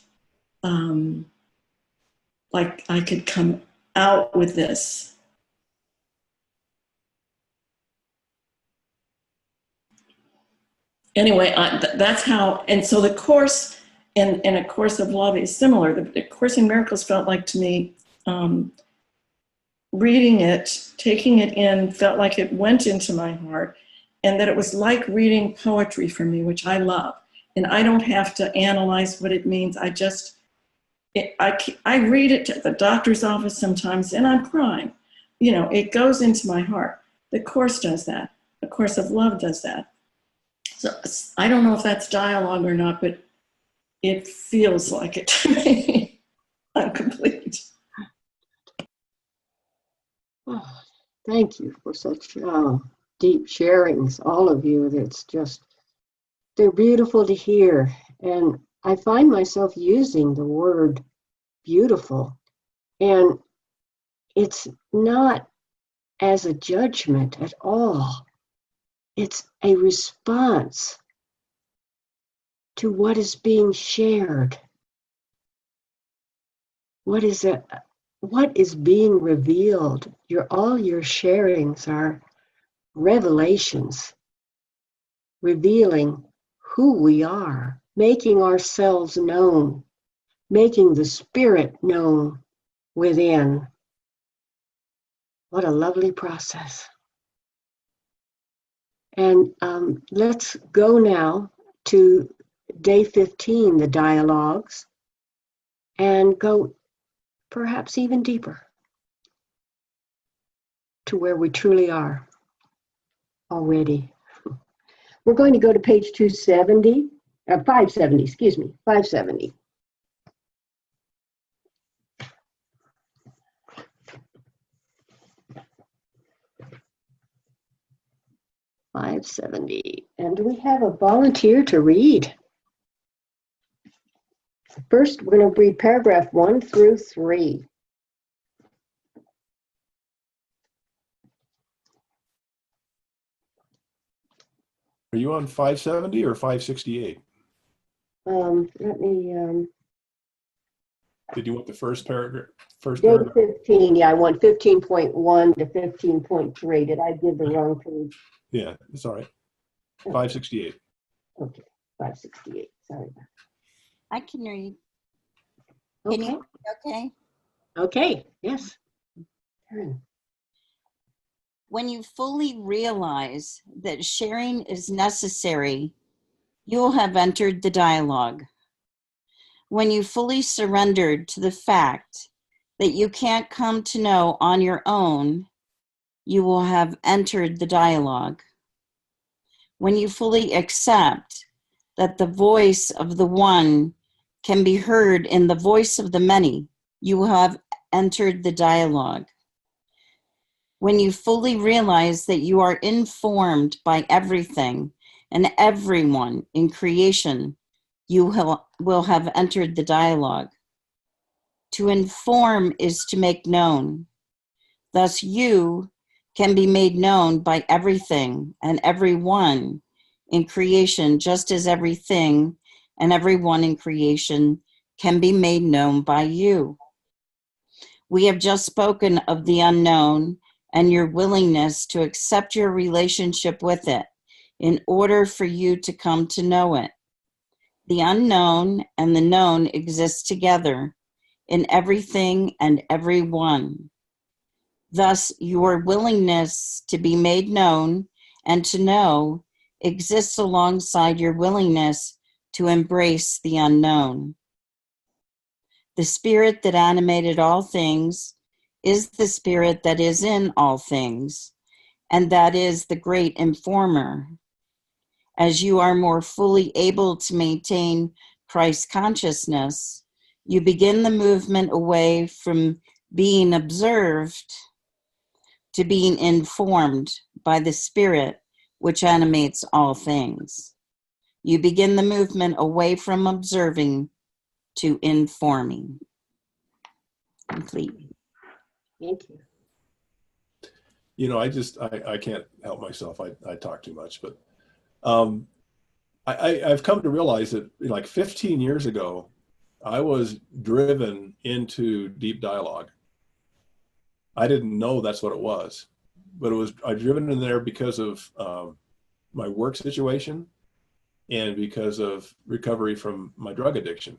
like I could come out with this. Anyway, that's how, and so the Course in A Course of Love is similar. The Course in Miracles felt like to me, reading it, taking it in, felt like it went into my heart, and that it was like reading poetry for me, which I love. And I don't have to analyze what it means. I read it at the doctor's office sometimes, and I'm crying. It goes into my heart. The Course does that. The Course of Love does that. So I don't know if that's dialogue or not, but it feels like it to me. I'm complete. Oh, thank you for such deep sharings, all of you. They're beautiful to hear. And I find myself using the word beautiful. And it's not as a judgment at all. It's a response to what is being shared. What is being revealed? All your sharings are revelations, revealing who we are, making ourselves known, making the Spirit known within. What a lovely process. And let's go now to day 15, the dialogues, and go perhaps even deeper to where we truly are already. We're going to go to page 270, 570, excuse me, 570. And do we have a volunteer to read? First, we're going to read paragraph 1 through 3. Are you on 570 or 568? Let me, Did you want the first paragraph? First day paragraph? 15, yeah, I want 15.1 to 15.3. Did I give the wrong page? Yeah, it's all right. 568. Okay, 568, sorry. I can read. Can Okay, you? Okay. okay, yes. Karen. When you fully realize that sharing is necessary, you will have entered the dialogue. When you fully surrendered to the fact that you can't come to know on your own, you will have entered the dialogue. When you fully accept that the voice of the one can be heard in the voice of the many, you will have entered the dialogue. When you fully realize that you are informed by everything and everyone in creation, you will have entered the dialogue. To inform is to make known. Thus, you can be made known by everything and everyone in creation, just as everything and everyone in creation can be made known by you. We have just spoken of the unknown and your willingness to accept your relationship with it in order for you to come to know it. The unknown and the known exist together in everything and everyone. Thus, your willingness to be made known and to know exists alongside your willingness to embrace the unknown. The spirit that animated all things is the spirit that is in all things, and that is the great informer. As you are more fully able to maintain Christ consciousness, you begin the movement away from being observed to being informed by the spirit which animates all things. You begin the movement away from observing to informing. Complete. Thank you. You know, I can't help myself. I talk too much, but I've come to realize that like 15 years ago, I was driven into deep dialogue. I didn't know that's what it was, but I was driven in there because of my work situation and because of recovery from my drug addiction.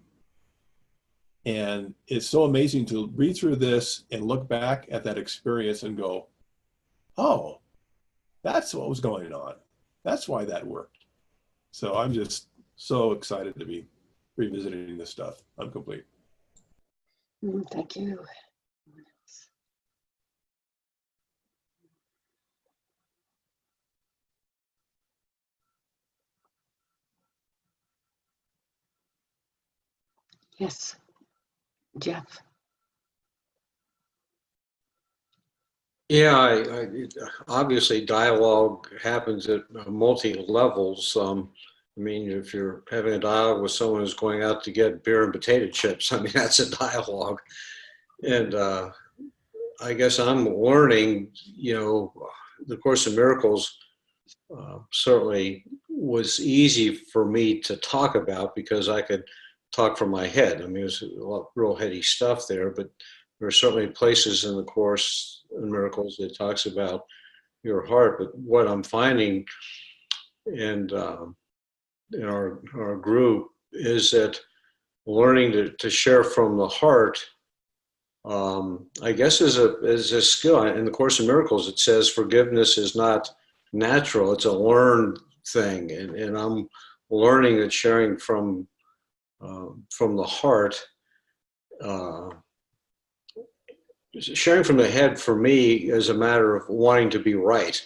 And it's so amazing to read through this and look back at that experience and go, oh, that's what was going on. That's why that worked. So I'm just so excited to be revisiting this stuff. I'm complete. Thank you. Yes, Jeff. Yeah, obviously dialogue happens at multi levels. I mean, if you're having a dialogue with someone who's going out to get beer and potato chips, I mean, that's a dialogue. And I guess I'm learning, you know, the Course in Miracles certainly was easy for me to talk about because I could talk from my head. I mean, there's a lot of real heady stuff there, but there are certainly places in the Course in Miracles that talks about your heart. But what I'm finding in our group is that learning to share from the heart, I guess, is a skill. In the Course in Miracles, it says forgiveness is not natural. It's a learned thing, and I'm learning that sharing from the heart. Sharing from the head for me is a matter of wanting to be right.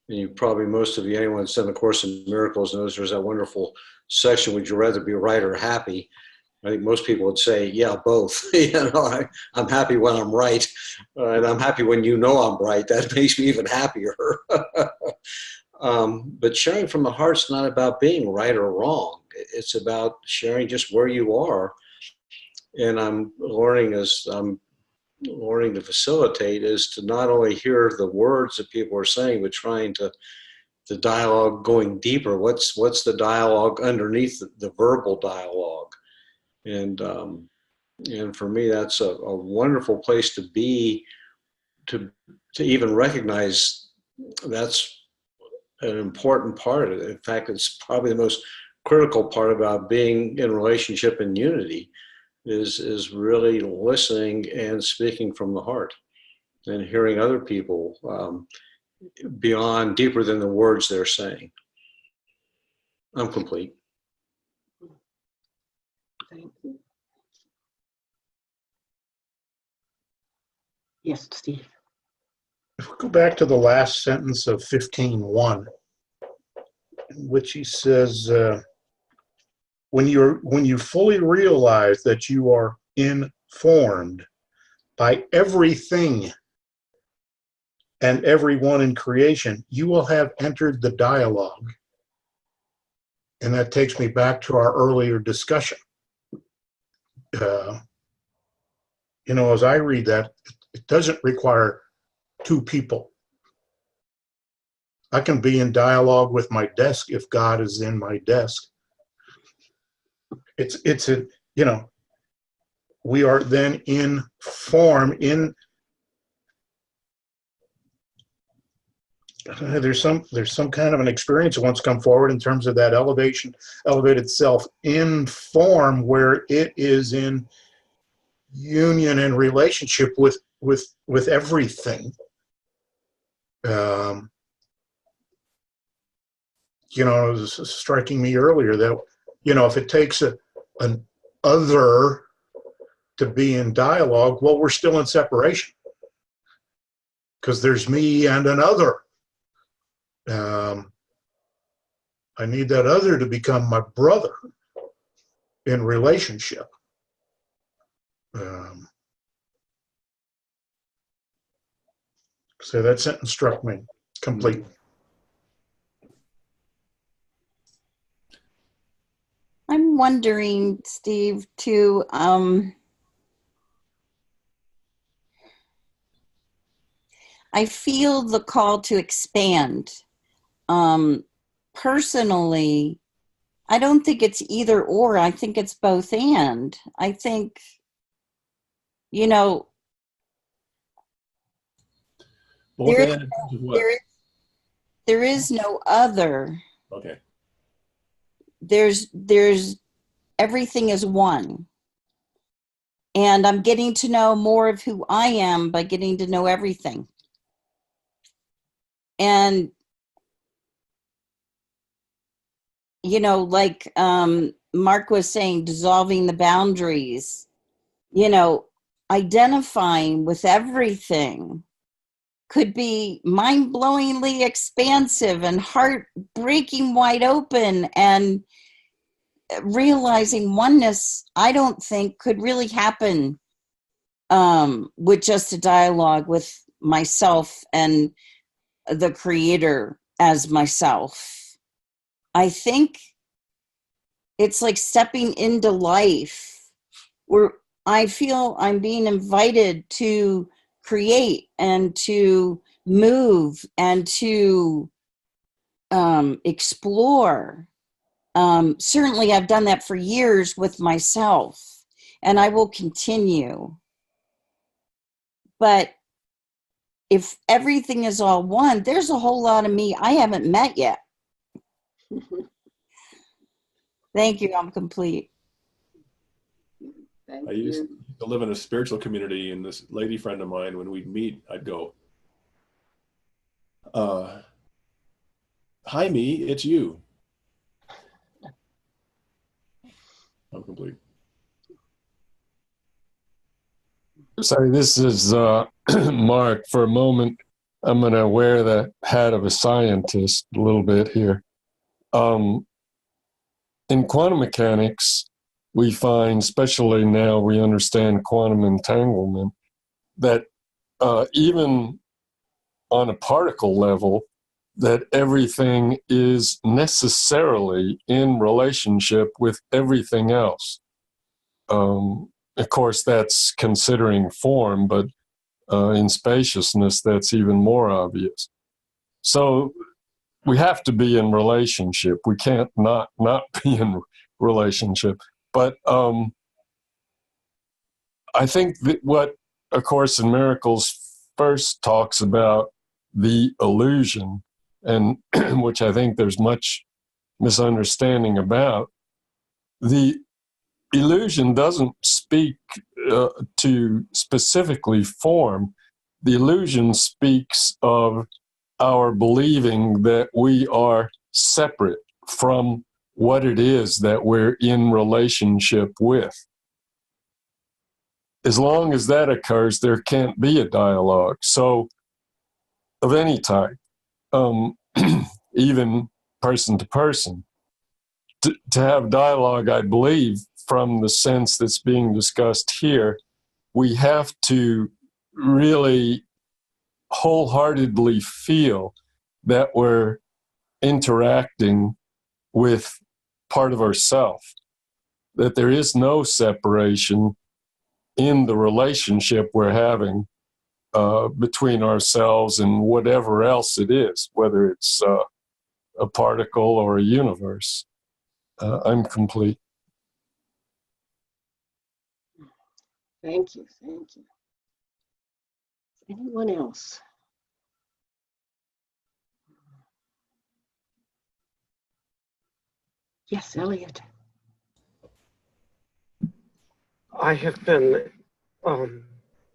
And you probably, most of you, anyone that's done the Course in Miracles knows there's that wonderful section, would you rather be right or happy? I think most people would say, yeah, both. I'm happy when I'm right, and I'm happy when you know I'm right. That makes me even happier. But sharing from the heart's not about being right or wrong. It's about sharing just where you are. And I'm learning as I'm learning to facilitate is to not only hear the words that people are saying, but trying to the dialogue going deeper. What's the dialogue underneath the verbal dialogue? And for me, that's a wonderful place to be, to even recognize that's an important part of it. In fact, it's probably the most critical part about being in relationship and unity is really listening and speaking from the heart and hearing other people beyond, deeper than the words they're saying. I'm complete. Thank you. Yes, Steve. If we go back to the last sentence of 15:1, in which he says, when you fully realize that you are informed by everything and everyone in creation, you will have entered the dialogue. And that takes me back to our earlier discussion. As I read that, it doesn't require two people. I can be in dialogue with my desk if God is in my desk. We are then in form, there's some kind of an experience that wants to come forward in terms of that elevated self in form, where it is in union and relationship with everything. It was striking me earlier that, if it takes an other to be in dialogue, well, we're still in separation because there's me and another. I need that other to become my brother in relationship. So that sentence struck me completely. I'm wondering, Steve, too, I feel the call to expand. Personally, I don't think it's either or. I think it's both and. I think, Both there, and what? there is no other. Okay. There's everything is one. And I'm getting to know more of who I am by getting to know everything. And, like Mark was saying, dissolving the boundaries, identifying with everything could be mind-blowingly expansive and heart-breaking wide open, and realizing oneness, I don't think could really happen with just a dialogue with myself and the creator as myself. I think it's like stepping into life where I feel I'm being invited to create and to move and to explore. Certainly I've done that for years with myself, and I will continue. But if everything is all one, there's a whole lot of me I haven't met yet. Thank you. I'm complete. I used to live in a spiritual community, and this lady friend of mine, when we'd meet, I'd go, hi me, it's you. I'm complete. Sorry, this is Mark. For a moment, I'm going to wear the hat of a scientist a little bit here. In quantum mechanics, we find, especially now we understand quantum entanglement, that even on a particle level, that everything is necessarily in relationship with everything else. Of course, that's considering form, but in spaciousness, that's even more obvious. So we have to be in relationship. We can't not be in relationship. But I think that what A Course in Miracles first talks about the illusion, and which I think there's much misunderstanding about. The illusion doesn't speak to specifically form. The illusion speaks of our believing that we are separate from what it is that we're in relationship with. As long as that occurs, there can't be a dialogue. So, of any type, even person to person. To have dialogue, I believe, from the sense that's being discussed here, we have to really wholeheartedly feel that we're interacting with part of ourself, that there is no separation in the relationship we're having between ourselves and whatever else it is, whether it's a particle or a universe. I'm complete. Thank you. Thank you. Anyone else? Yes, Elliot. I have been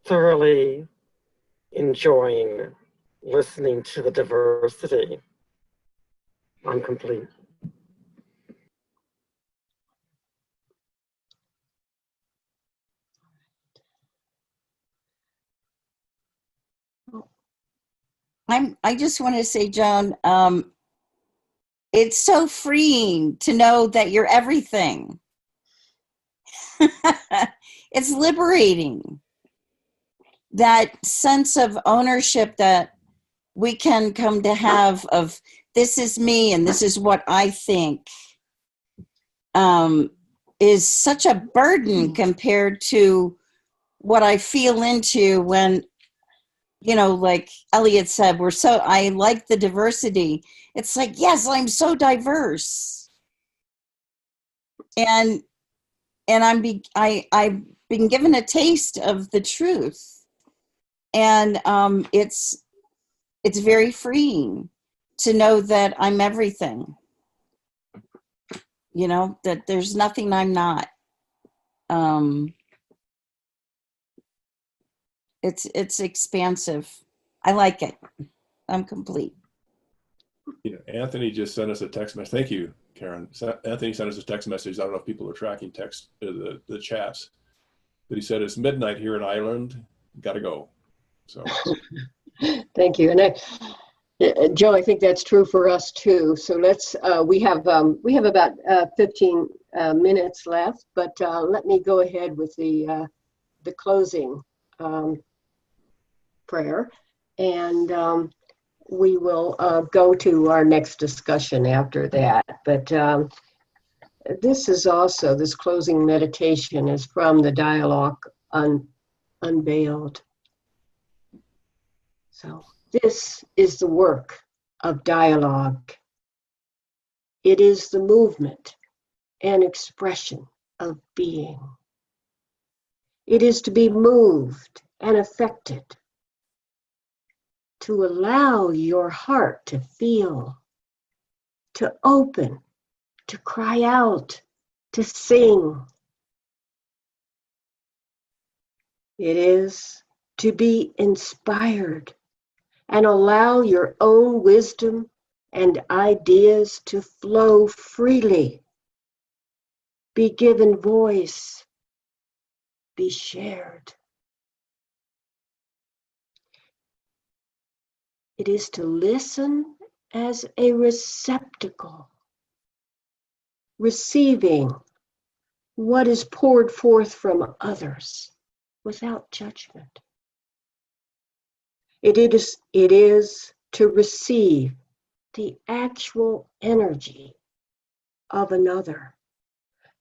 thoroughly enjoying listening to the diversity. I'm complete. I just want to say, Joan, it's so freeing to know that you're everything. It's liberating. That sense of ownership that we can come to have of this is me and this is what I think is such a burden compared to what I feel into when, you know, like Elliot said, I like the diversity. It's like, yes, I'm so diverse. And I've been given a taste of the truth. And it's very freeing to know that I'm everything. You know, that there's nothing I'm not. It's expansive. I like it. I'm complete. You know, Anthony just sent us a text message. Thank you, Karen. Anthony sent us a text message. I don't know if people are tracking text the chats, but he said it's midnight here in Ireland. Got to go. So Thank you. And Joe, I think that's true for us too. So let's we have about 15 minutes left, but let me go ahead with the closing prayer, and we will go to our next discussion after that. But this closing meditation is from the Dialogue Unveiled. So this is the work of dialogue. It is the movement and expression of being. It is to be moved and affected, to allow your heart to feel, to open, to cry out, to sing. It is to be inspired and allow your own wisdom and ideas to flow freely, be given voice, be shared. It is to listen as a receptacle, receiving what is poured forth from others without judgment. It is to receive the actual energy of another,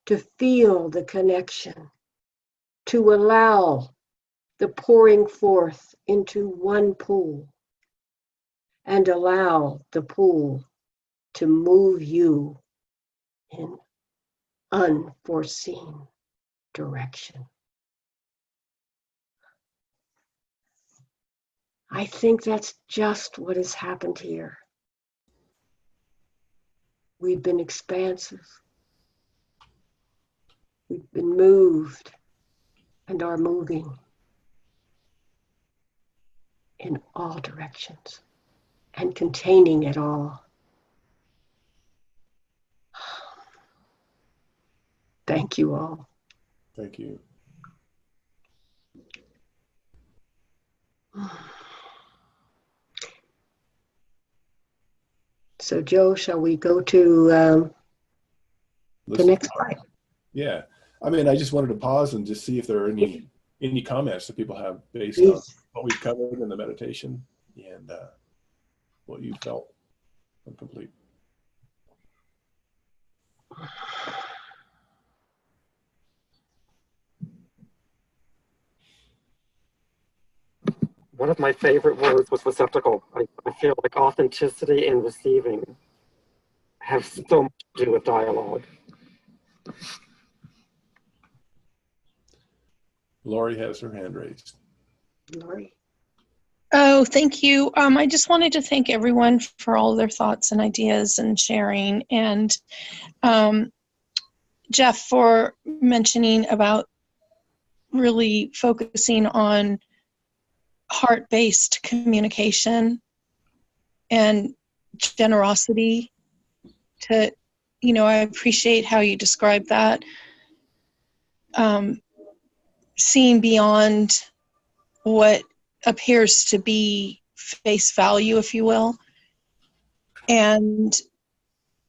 to feel the connection, to allow the pouring forth into one pool, and allow the pool to move you in unforeseen direction. I think that's just what has happened here. We've been expansive. We've been moved and are moving in all directions and containing it all. Thank you all. Thank you. So, Joe, shall we go to the next slide? Yeah. I mean, I just wanted to pause and just see if there are any comments that people have based on what we've covered in the meditation and what you felt complete. One of my favorite words was receptacle. I feel like authenticity and receiving have so much to do with dialogue. Lori has her hand raised. Lori. Oh, thank you. I just wanted to thank everyone for all their thoughts and ideas and sharing. And Jeff, for mentioning about really focusing on heart-based communication and generosity. To, I appreciate how you describe that. Seeing beyond what appears to be face value, if you will. And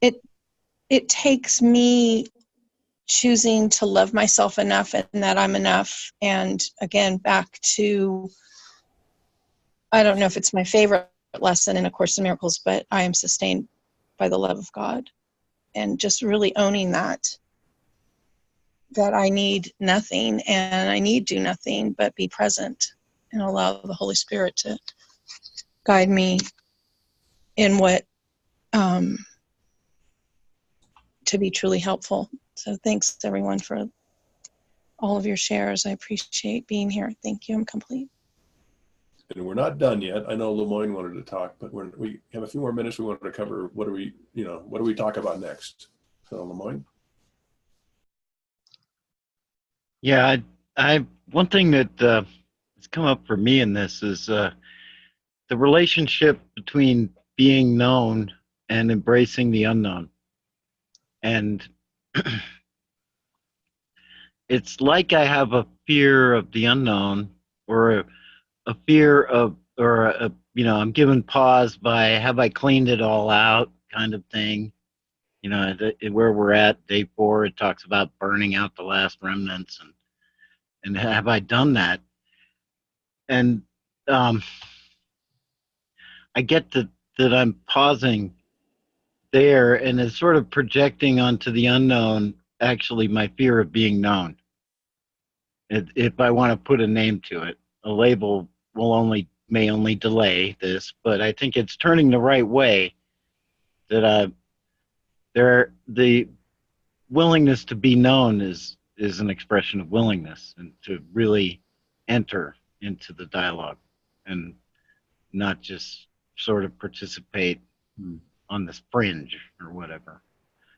it takes me choosing to love myself enough and that I'm enough. And again, back to, I don't know if it's my favorite lesson in A Course in Miracles, but I am sustained by the love of God. And just really owning that I need nothing and I need do nothing but be present and allow the Holy Spirit to guide me in what to be truly helpful. So thanks everyone for all of your shares. I appreciate being here. Thank you. I'm complete. And we're not done yet. I know Lemoyne wanted to talk, but we have a few more minutes. We wanted to cover what do we talk about next? So Lemoyne. Yeah, I one thing that has come up for me in this is the relationship between being known and embracing the unknown. And it's like I have a fear of the unknown, or a fear of, or I'm given pause by, have I cleaned it all out kind of thing. Where we're at, day 4, it talks about burning out the last remnants, and have I done that? And I get that I'm pausing there, and it's sort of projecting onto the unknown, actually, my fear of being known. If I want to put a name to it, a label may only delay this, but I think it's turning the right way. That the willingness to be known is an expression of willingness, and to really enter into the dialogue, and not just sort of participate on this fringe or whatever.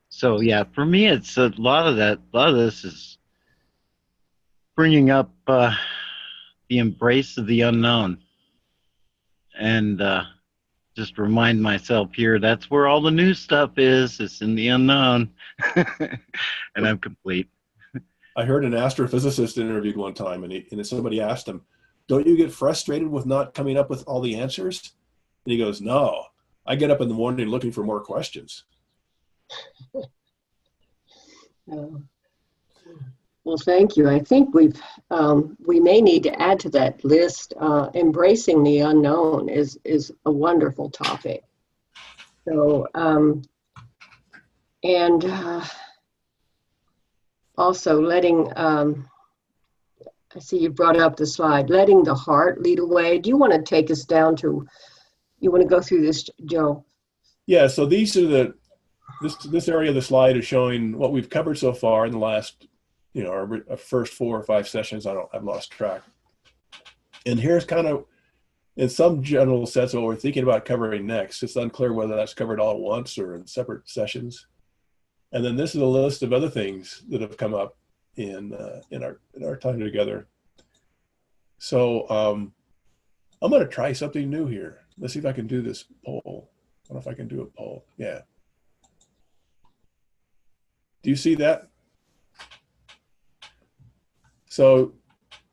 So yeah, for me, it's a lot of this is bringing up the embrace of the unknown, and just remind myself here, that's where all the new stuff is. It's in the unknown. And I'm complete. I heard an astrophysicist interviewed one time, and somebody asked him, "Don't you get frustrated with not coming up with all the answers?" And he goes, "No, I get up in the morning looking for more questions." Well, thank you. I think we may need to add to that list. Embracing the unknown is a wonderful topic. So, and also letting, I see you brought up the slide, letting the heart lead away. Do you want to take us down to, you want to go through this, Joe? Yeah, so these are this area of the slide is showing what we've covered so far in the last, our first 4 or 5 sessions. I've lost track. And here's kind of, in some general sense, what we're thinking about covering next. It's unclear whether that's covered all at once or in separate sessions. And then this is a list of other things that have come up in our time together. So I'm going to try something new here. Let's see if I can do this poll. I don't know if I can do a poll. Yeah. Do you see that? So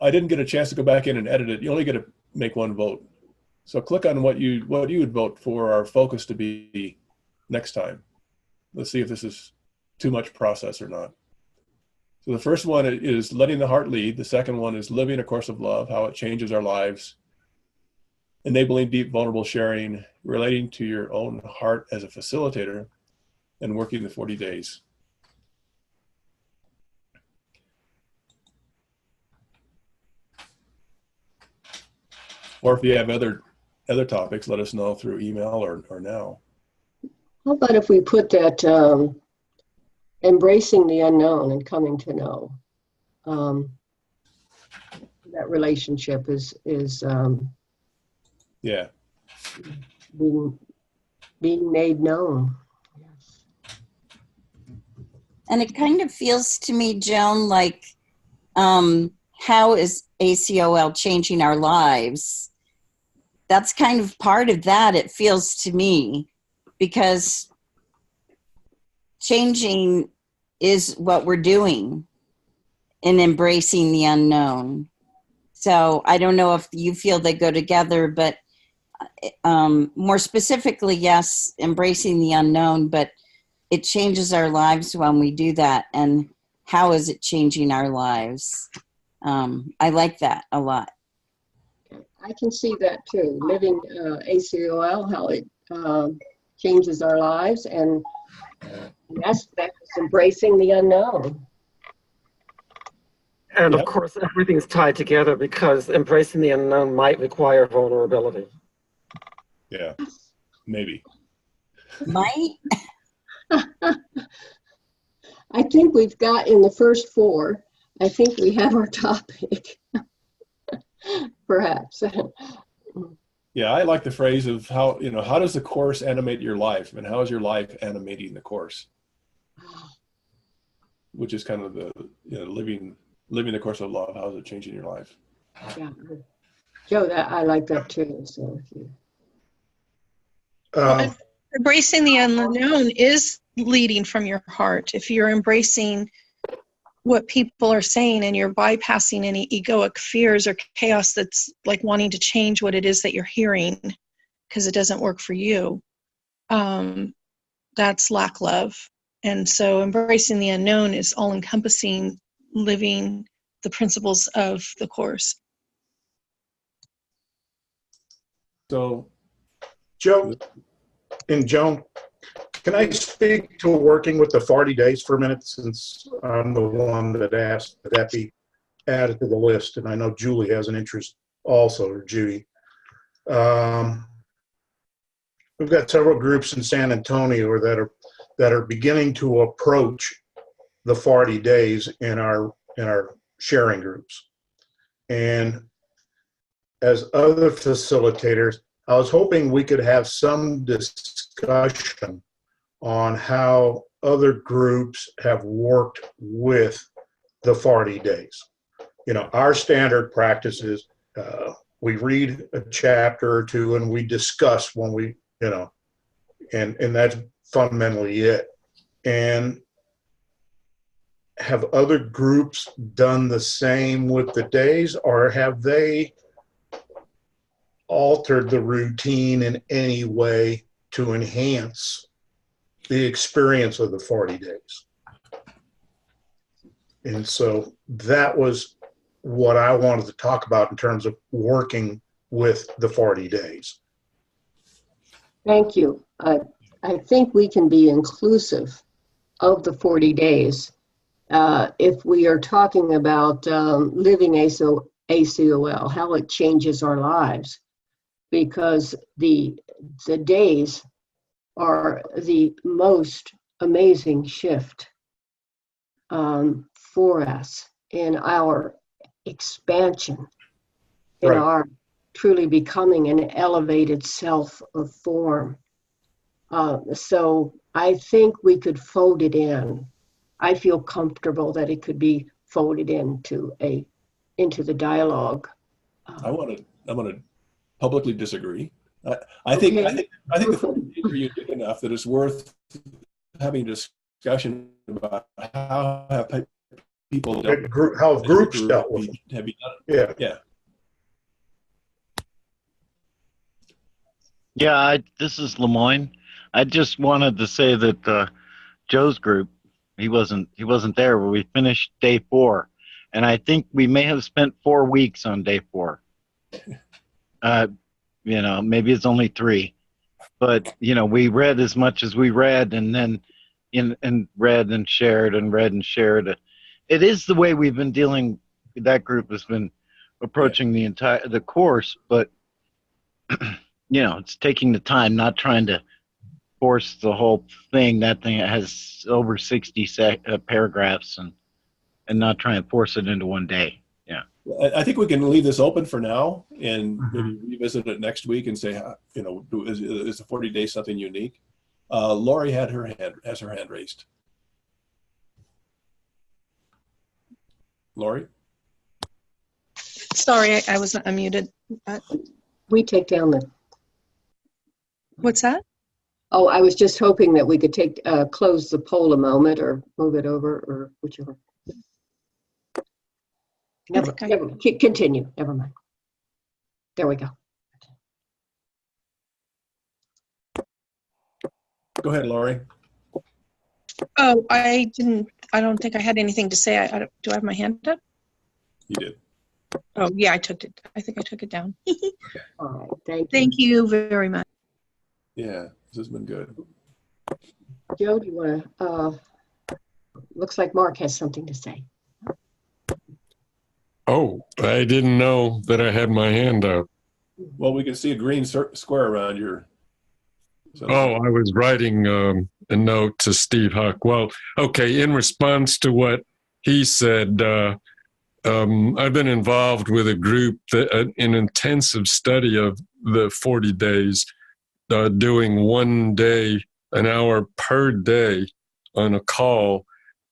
I didn't get a chance to go back in and edit it. You only get to make one vote. So click on what you would vote for our focus to be next time. Let's see if this is too much process or not. So the first one is letting the heart lead. The second one is living a course of love, how it changes our lives. Enabling deep, vulnerable sharing, relating to your own heart as a facilitator, and working the 40 days. Or if you have other topics, let us know through email or now. How about if we put that embracing the unknown and coming to know? That relationship is yeah, being made known. And it kind of feels to me, Joan, like how is ACOL changing our lives? That's kind of part of that, it feels to me, because changing is what we're doing in embracing the unknown. So I don't know if you feel they go together, but more specifically, yes, embracing the unknown, but it changes our lives when we do that. And how is it changing our lives? I like that a lot. I can see that too. Living ACOL, how it changes our lives, and an aspect is embracing the unknown. And of course, everything's tied together because embracing the unknown might require vulnerability. Yeah, maybe. Might? I think we've got in the first 4, I think we have our topic, perhaps. Yeah, I like the phrase of how does the course animate your life, and how is your life animating the course? Which is kind of the living the course of love. How is it changing your life? Yeah, Joe, I like that too. So embracing the unknown is leading from your heart. If you're embracing what people are saying and you're bypassing any egoic fears or chaos that's like wanting to change what it is that you're hearing because it doesn't work for you, that's lack love. And so embracing the unknown is all encompassing living the principles of the course. So Joe and Joan, can I speak to working with the 40 days for a minute, since I'm the one that asked that that be added to the list, and I know Julie has an interest also, or Judy. We've got several groups in San Antonio that are beginning to approach the 40 days in our sharing groups. And as other facilitators, I was hoping we could have some discussion on how other groups have worked with the 40 days. Our standard practice is we read a chapter or two and we discuss when we you know, and that's fundamentally it. And have other groups done the same with the days, or have they altered the routine in any way to enhance the experience of the 40 days? And so that was what I wanted to talk about in terms of working with the 40 days. Thank you. I think we can be inclusive of the 40 days if we are talking about living ACOL, how it changes our lives, because the days are the most amazing shift for us in our expansion, in Right. our truly becoming an elevated self of form. So I think we could fold it in. I feel comfortable that it could be folded into the dialogue. I'm going to publicly disagree. I think the 40 days are unique enough that it's worth having a discussion about how have people dealt with it. How have groups dealt with it? Have you done Yeah. Yeah. Yeah, this is Lemoyne. I just wanted to say that Joe's group, he wasn't there, but we finished day 4, and I think we may have spent 4 weeks on day 4. Maybe it's only 3, but we read as much as we read, and then read and shared and read and shared. It is the way we've been dealing. That group has been approaching the course, but it's taking the time, not trying to force the whole thing. That thing has over 60 paragraphs, and not try and force it into one day. Yeah. I think we can leave this open for now and maybe revisit it next week and say, is the 40 days something unique? Lori has her hand raised. Lori? Sorry, I was unmuted. We take down the. What's that? Oh, I was just hoping that we could close the poll a moment or move it over or whichever. Never, continue. Never mind. There we go. Go ahead, Lori. Oh, I don't think I had anything to say. Do I have my hand up? You did. Oh, yeah, I think I took it down. All right, thank you. Thank you very much. Yeah, this has been good. Joe, do you want to, looks like Mark has something to say. Oh, I didn't know that I had my hand up. Well, we can see a green square around your. Oh, I was writing a note to Steve Huck. Well, okay, in response to what he said, I've been involved with a group that an intensive study of the 40 days, doing 1 day, an hour per day on a call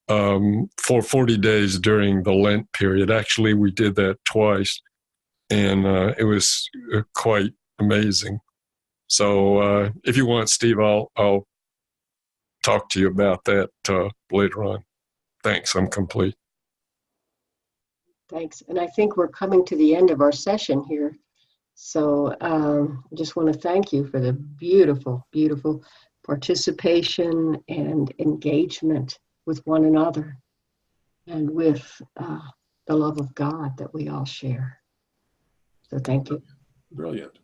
for 40 days during the Lent period. Actually, we did that twice, and it was quite amazing. So if you want, Steve, I'll talk to you about that later on. Thanks, I'm complete. Thanks. And I think we're coming to the end of our session here. So I just want to thank you for the beautiful, beautiful participation and engagement with one another and with the love of God that we all share. So thank you. Brilliant.